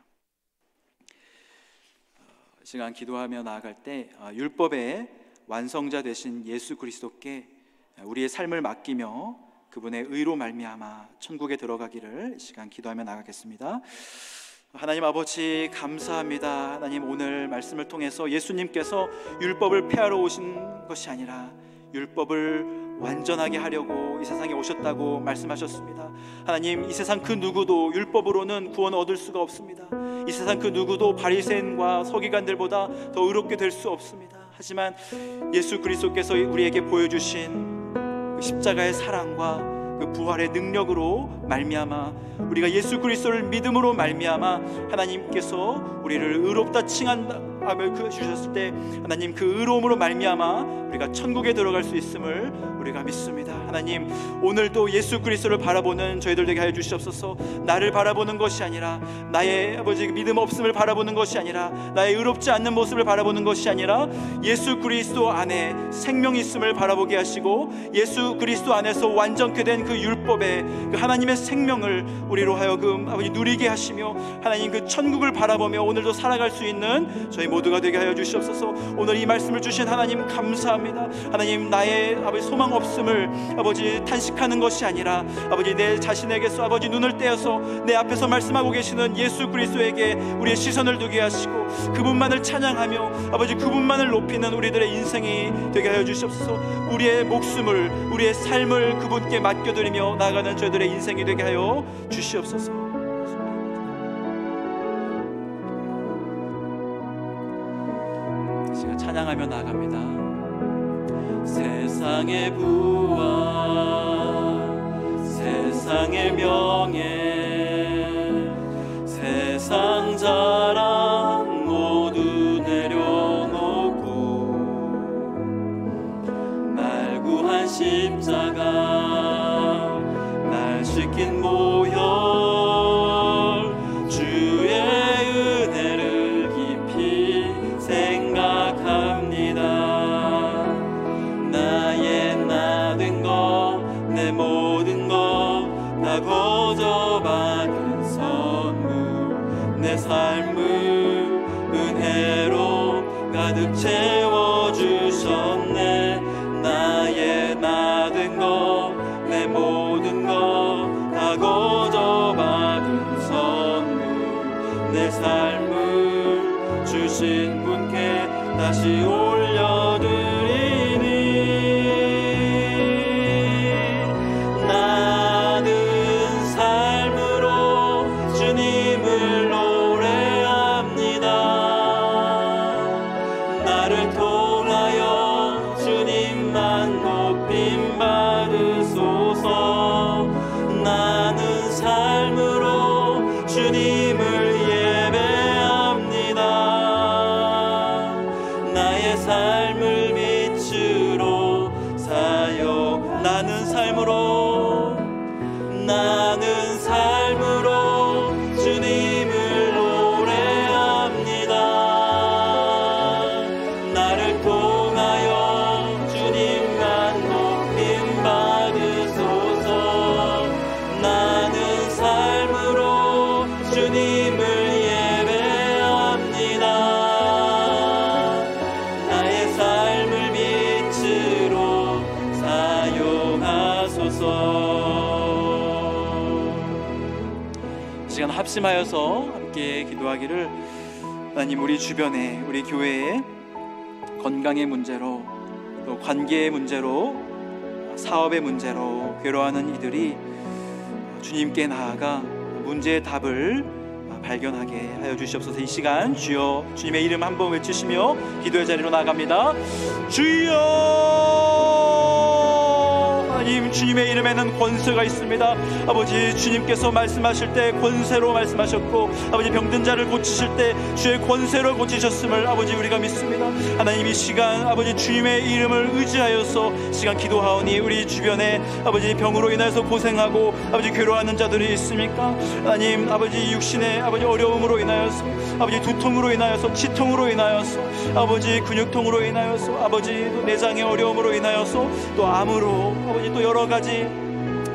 이 시간 기도하며 나아갈 때 율법의 완성자 되신 예수 그리스도께 우리의 삶을 맡기며 그분의 의로 말미암아 천국에 들어가기를 이 시간 기도하며 나가겠습니다. 하나님 아버지 감사합니다. 하나님 오늘 말씀을 통해서 예수님께서 율법을 폐하러 오신 것이 아니라 율법을 완전하게 하려고 이 세상에 오셨다고 말씀하셨습니다. 하나님 이 세상 그 누구도 율법으로는 구원을 얻을 수가 없습니다. 이 세상 그 누구도 바리새인과 서기관들보다 더 의롭게 될 수 없습니다. 하지만 예수 그리스도께서 우리에게 보여주신 그 십자가의 사랑과 그 부활의 능력으로 말미암아 우리가 예수 그리스도를 믿음으로 말미암아 하나님께서 우리를 의롭다 칭한다 주셨을 때 하나님 그 의로움으로 말미암아 우리가 천국에 들어갈 수 있음을 우리가 믿습니다. 하나님 오늘도 예수 그리스도를 바라보는 저희들 되게 하여 주시옵소서. 나를 바라보는 것이 아니라 나의 아버지 믿음 없음을 바라보는 것이 아니라 나의 의롭지 않는 모습을 바라보는 것이 아니라 예수 그리스도 안에 생명이 있음을 바라보게 하시고 예수 그리스도 안에서 완전케 된 그 율법의 그 하나님의 생명을 우리로 하여금 아버지 누리게 하시며 하나님 그 천국을 바라보며 오늘도 살아갈 수 있는 저희 모두가 되게 하여 주시옵소서. 오늘 이 말씀을 주신 하나님 감사합니다. 하나님 나의 아버지 소망 없음을 아버지 탄식하는 것이 아니라 아버지 내 자신에게서 아버지 눈을 떼어서 내 앞에서 말씀하고 계시는 예수 그리스도에게 우리의 시선을 두게 하시고 그분만을 찬양하며 아버지 그분만을 높이는 우리들의 인생이 되게 하여 주시옵소서. 우리의 목숨을 우리의 삶을 그분께 맡겨드리며 나아가는 저희들의 인생이 되게 하여 주시옵소서. 지금 찬양하며 나아갑니다. 세상의 부와 세상의 명예 세상 자랑 모두 내려놓고 날 구한 십자가 날 시킨 모혈 주의 은혜를 깊이 생각합니다. 나의 나 된 것 내 모든 것 다 거저 받은 선물 내 삶을 은혜로 가득 채워주셨네. 나의 나 된 것 내 모든 것 다 거저 받은 선물 내 삶을 주신 분께 다시 올려드리니 나는 삶으로 주님을 노래합니다. 나를 통하여 주님만 높임 받으소서. 나는 합심하여서 함께 기도하기를, 하나님 우리 주변에, 우리 교회에 건강의 문제로, 또 관계의 문제로, 사업의 문제로 괴로워하는 이들이 주님께 나아가 문제의 답을 발견하게 하여 주시옵소서. 이 시간 주여 주님의 이름 한번 외치시며 기도의 자리로 나아갑니다. 주여! 하나님, 주님의 이름에는 권세가 있습니다. 아버지, 주님께서 말씀하실 때 권세로 말씀하셨고, 아버지 병든 자를 고치실 때 주의 권세로 고치셨음을 아버지 우리가 믿습니다. 하나님, 이 시간 아버지 주님의 이름을 의지하여서 시간 기도하오니, 우리 주변에 아버지 병으로 인하여서 고생하고 아버지 괴로워하는 자들이 있습니까? 하나님, 아버지 육신의 아버지 어려움으로 인하여서, 아버지 두통으로 인하여서, 치통으로 인하여서, 아버지 근육통으로 인하여서, 아버지 또 내장의 어려움으로 인하여서, 또 암으로, 아버지 또 여러 가지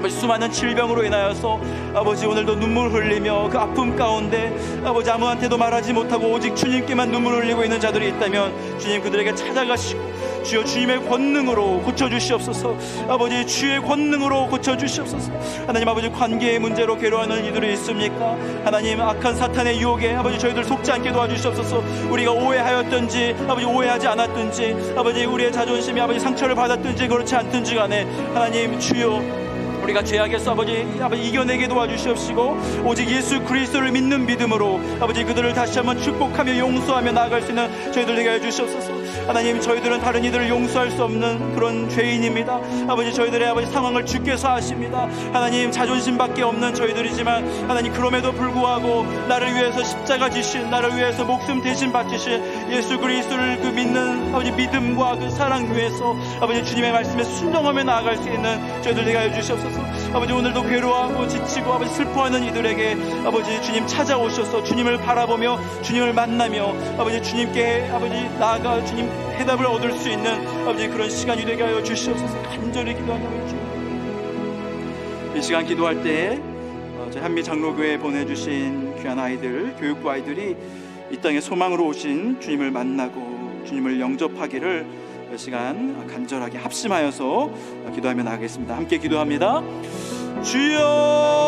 수많은 질병으로 인하여서 아버지 오늘도 눈물 흘리며 그 아픔 가운데 아버지 아무한테도 말하지 못하고 오직 주님께만 눈물 흘리고 있는 자들이 있다면 주님 그들에게 찾아가시고 주여 주님의 권능으로 고쳐주시옵소서. 아버지 주의 권능으로 고쳐주시옵소서. 하나님, 아버지 관계의 문제로 괴로워하는 이들이 있습니까? 하나님, 악한 사탄의 유혹에 아버지 저희들 속지 않게 도와주시옵소서. 우리가 오해하였든지 아버지 오해하지 않았든지, 아버지 우리의 자존심이 아버지 상처를 받았든지 그렇지 않든지 간에 하나님 주여 우리가 죄악에서 아버지 이겨내게 도와주시옵시고, 오직 예수 그리스도를 믿는 믿음으로 아버지 그들을 다시 한번 축복하며 용서하며 나아갈 수 있는 저희들 되게 해주시옵소서. 하나님, 저희들은 다른 이들을 용서할 수 없는 그런 죄인입니다. 아버지 저희들의 아버지 상황을 주께서 아십니다. 하나님, 자존심밖에 없는 저희들이지만 하나님 그럼에도 불구하고 나를 위해서 십자가 지신, 나를 위해서 목숨 대신 바치신 예수 그리스도를 그 믿는 아버지 믿음과 그 사랑 위해서 아버지 주님의 말씀에 순종하며 나아갈 수 있는 저희들 되게 해주시옵소서. 아버지 오늘도 괴로워하고 지치고 아버지 슬퍼하는 이들에게 아버지 주님 찾아오셔서 주님을 바라보며 주님을 만나며 아버지 주님께 아버지 나아가 주님 해답을 얻을 수 있는 아버지 그런 시간이 되게 하여 주시옵소서. 간절히 기도하며 주님, 이 시간 기도할 때 저희 한미 장로교회에 보내주신 귀한 아이들, 교육부 아이들이 이 땅에 소망으로 오신 주님을 만나고 주님을 영접하기를 이 시간 간절하게 합심하여서 기도하며 나가겠습니다. 함께 기도합니다. 주여!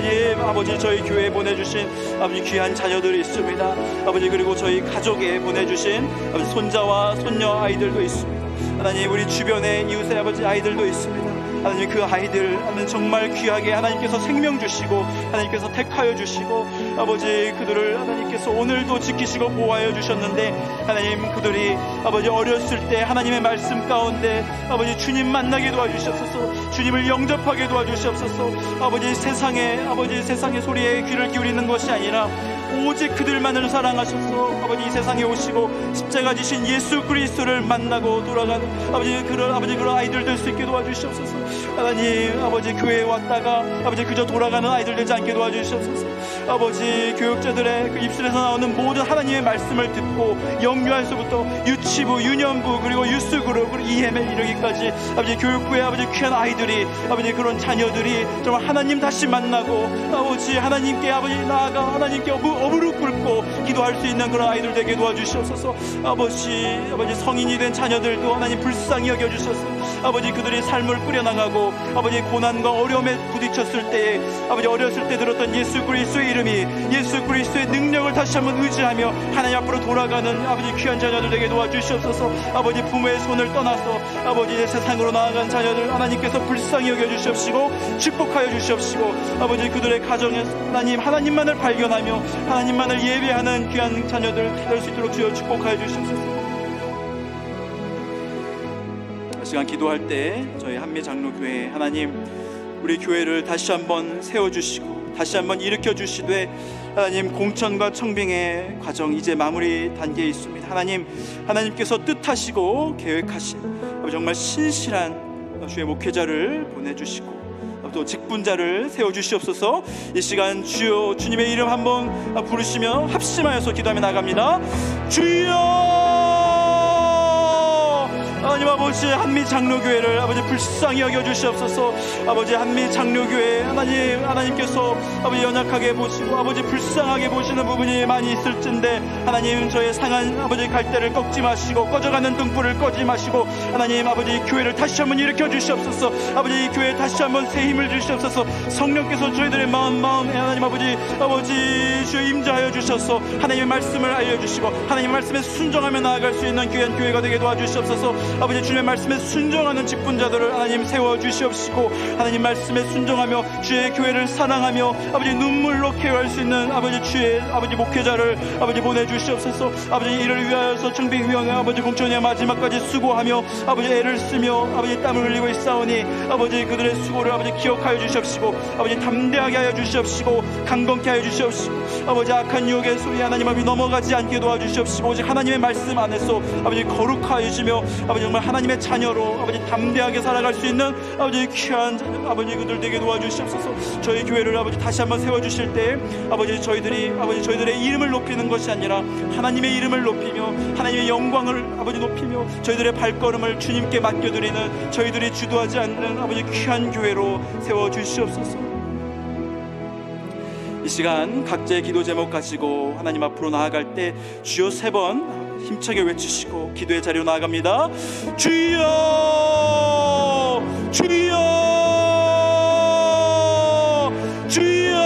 예, 아버지 저희 교회에 보내주신 아버지 귀한 자녀들이 있습니다. 아버지 그리고 저희 가족에 보내주신 아버지 손자와 손녀 아이들도 있습니다. 하나님, 우리 주변에 이웃의 아버지 아이들도 있습니다. 하나님, 그 아이들 하나님 정말 귀하게 하나님께서 생명 주시고 하나님께서 택하여 주시고 아버지 그들을 하나님께서 오늘도 지키시고 보호하여 주셨는데, 하나님 그들이 아버지 어렸을 때 하나님의 말씀 가운데 아버지 주님 만나게 도와주시옵소서. 주님을 영접하게 도와주시옵소서. 아버지 세상의 소리에 귀를 기울이는 것이 아니라 오직 그들만을 사랑하셔서 아버지 이 세상에 오시고 십자가 지신 예수 그리스도를 만나고 돌아가는 아버지 그런 아이들 될 수 있게 도와주시옵소서. 하나님, 아버지 교회에 왔다가 아버지 그저 돌아가는 아이들 되지 않게 도와주시옵소서. 아버지 교육자들의 그 입술에서 나오는 모든 하나님의 말씀을 듣고 영유아에서부터 유치부, 유년부, 그리고 유스그룹, 그리고 EM에 이르기까지 아버지 교육부의 아버지 귀한 아이들이 아버지 그런 자녀들이 정말 하나님 다시 만나고 아버지 하나님께 아버지 나아가 하나님께 무릎 꿇고 기도할 수 있는 그런 아이들 되게 도와주시옵소서. 아버지 성인이 된 자녀들도 하나님 불쌍히 여겨주셔서 아버지 그들이 삶을 꾸려나가고 아버지 고난과 어려움에 부딪혔을 때에 아버지 어렸을 때 들었던 예수 그리스도의 이름이, 예수 그리스도의 능력을 다시 한번 의지하며 하나님 앞으로 돌아가는 아버지 귀한 자녀들 되게 도와주시옵소서. 아버지 부모의 손을 떠나서 아버지 세상으로 나아간 자녀들 하나님께서 불쌍히 여겨주시옵시고 축복하여 주시옵시고, 아버지 그들의 가정에서 하나님만을 발견하며 하나님만을 예배하는 귀한 자녀들 될 수 있도록 주여 축복하여 주시옵소서. 시간 기도할 때 저희 한미 장로교회 하나님 우리 교회를 다시 한번 세워주시고 다시 한번 일으켜 주시되, 하나님 공천과 청빙의 과정 이제 마무리 단계에 있습니다. 하나님께서 뜻하시고 계획하신 정말 신실한 주의 목회자를 보내주시고 또 직분자를 세워주시옵소서. 이 시간 주여 주님의 이름 한번 부르시며 합심하여서 기도하며 나갑니다. 주여! 하나님 아버지 아버지 한미 장로교회를 아버지 불쌍히 여겨주시옵소서. 아버지 한미 장로교회 하나님께서 아버지 연약하게 보시고 아버지 불쌍하게 보시는 부분이 많이 있을진데 하나님 저의 상한 아버지 갈대를 꺾지 마시고 꺼져가는 등불을 꺼지 마시고 하나님 아버지 교회를 다시 한번 일으켜 주시옵소서. 아버지 이 교회에 다시 한번 새 힘을 주시옵소서. 성령께서 저희들의 마음에 하나님 아버지 주여 임재하여 주셔서 하나님의 말씀을 알려주시고 하나님의 말씀에 순종하며 나아갈 수 있는 귀한 교회가 되게 도와주시옵소서. 아버지 주님의 말씀에 순종하는 직분자들을 하나님 세워주시옵시고 하나님 말씀에 순종하며 주의 교회를 사랑하며 아버지 눈물로 케어할 수 있는 아버지 주의 아버지 목회자를 아버지 보내주시옵소서. 아버지 이를 위하여서 청비 위원회 아버지 공천의 마지막까지 수고하며 아버지 애를 쓰며 아버지 땀을 흘리고 있사오니 아버지 그들의 수고를 아버지 기억하여 주시옵시고 아버지 담대하게 하여 주시옵시고 강건케 하여 주시옵시고 아버지 악한 유혹의 소리 하나님 아버지 넘어가지 않게 도와주시옵시고 오직 하나님의 말씀 안에서 아버지 거룩하여지며 아버지 정말 하나님의 자녀로 아버지 담대하게 살아갈 수 있는 아버지 귀한 아버지 그들 되게 도와주시옵소서. 저희 교회를 아버지 다시 한번 세워주실 때 아버지 저희들의 이름을 높이는 것이 아니라 하나님의 이름을 높이며 하나님의 영광을 아버지 높이며 저희들의 발걸음을 주님께 맡겨드리는 저희들이 주도하지 않는 아버지 귀한 교회로 세워주시옵소서. 이 시간 각자의 기도 제목 가지고 하나님 앞으로 나아갈 때 주여 3번 힘차게 외치시고 기도의 자리로 나아갑니다. 주여 주여 주여.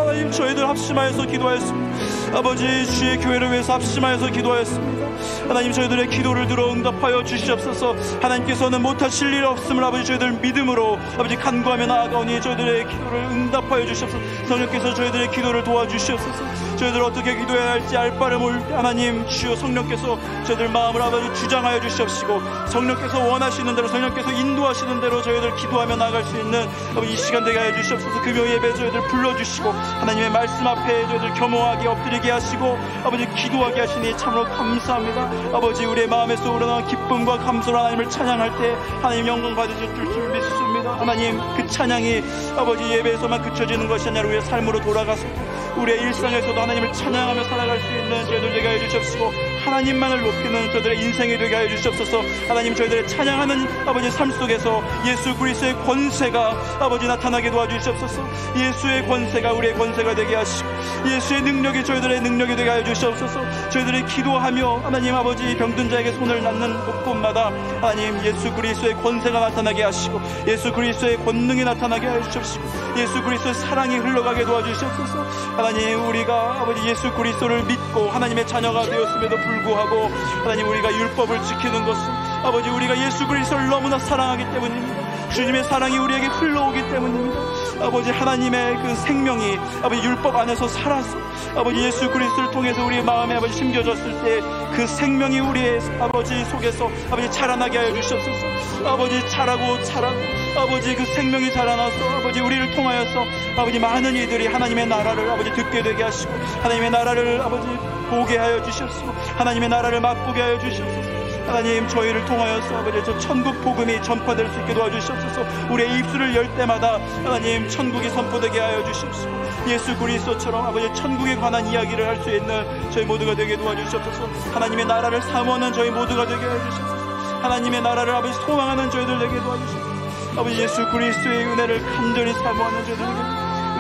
하나님 저희들 합심하여서 기도하였습니다. 아버지 주의 교회를 위해서 합심하여서 기도하였습니다. 하나님 저희들의 기도를 들어 응답하여 주시옵소서. 하나님께서는 못하실 일 없음을 아버지 저희들 믿음으로 아버지 간구하며 나아가오니 저희들의 기도를 응답하여 주시옵소서. 성령께서 저희들의 기도를 도와주시옵소서. 저희들 어떻게 기도해야 할지 알 바를 모를 때 하나님 주여 성령께서 저희들 마음을 아버지 주장하여 주시옵시고 성령께서 원하시는 대로 성령께서 인도하시는 대로 저희들 기도하며 나아갈 수 있는 아버지 이 시간 되게 하여 주시옵소서. 금요 예배 저희들 불러주시고 하나님의 말씀 앞에 저희들 겸허하게 엎드리게 하시고 아버지 기도하게 하시니 참으로 감사합니다. 아버지 우리의 마음에서 우러나는 기쁨과 감사로 하나님을 찬양할 때 하나님 영광 받으실 줄 믿습니다. 하나님 그 찬양이 아버지 예배에서만 그쳐지는 것이 아니라 우리의 삶으로 돌아가서 우리의 일상에서도 하나님을 찬양하며 살아갈 수 있는 저희들 되게 하여 주시옵시고 하나님만을 높이는 저희들의 인생이 되게 하여 주시옵소서. 하나님 저희들의 찬양하는 아버지 삶 속에서 예수 그리스도의 권세가 아버지 나타나게 도와주시옵소서. 예수의 권세가 우리의 권세가 되게 하시고 예수의 능력이 저희들의 능력이 되게 하여 주시옵소서. 저희들이 기도하며 하나님 아버지 병든 자에게 손을 놨는 곳곳마다 하나님 예수 그리스도의 권세가 나타나게 하시고 예수 그리스도의 권능이 나타나게 하여 주시옵시고 예수 그리스도의 사랑이 흘러가게 도와주시옵소서. 하나님 우리가 아버지 예수 그리스도를 믿고 하나님의 자녀가 되었음에도 불구하고 하나님 우리가 율법을 지키는 것은 아버지 우리가 예수 그리스도를 너무나 사랑하기 때문입니다. 주님의 사랑이 우리에게 흘러오기 때문입니다. 아버지 하나님의 그 생명이 아버지 율법 안에서 살아서 아버지 예수 그리스도를 통해서 우리의 마음에 아버지 심겨졌을 때 그 생명이 우리의 아버지 속에서 아버지 자라나게 하여 주시옵소서. 아버지 자라고 아버지 그 생명이 자라나서 아버지 우리를 통하여서 아버지 많은 이들이 하나님의 나라를 아버지 듣게 되게 하시고 하나님의 나라를 아버지 보게 하여 주시옵소서. 하나님의 나라를 맛보게 하여 주시옵소서. 하나님 저희를 통하여서 아버지 저 천국 복음이 전파될 수 있게 도와주시옵소서. 우리의 입술을 열 때마다 하나님 천국이 선포되게 하여 주시옵소서. 예수 그리스도처럼 아버지 천국에 관한 이야기를 할 수 있는 저희 모두가 되게 도와주시옵소서. 하나님의 나라를 사모하는 저희 모두가 되게 하여 주시옵소서. 하나님의 나라를 아버지 소망하는 저희들 되게 도와주시옵소서. 아버지 예수 그리스도의 은혜를 간절히 사모하는 저희들에게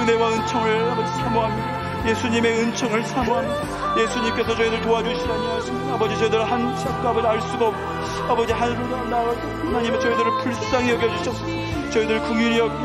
은혜와 은총을 아버지 사모합니다. 예수님의 은총을 사모합니다. 예수님께서 저희들 도와주시라니 하십니다. 아버지 저희들 한 짝도 아버지 알 수가 없고 아버지 하늘로 나아가서 하나님의 저희들을 불쌍히 여겨주셔서 저희들 긍휼히 여기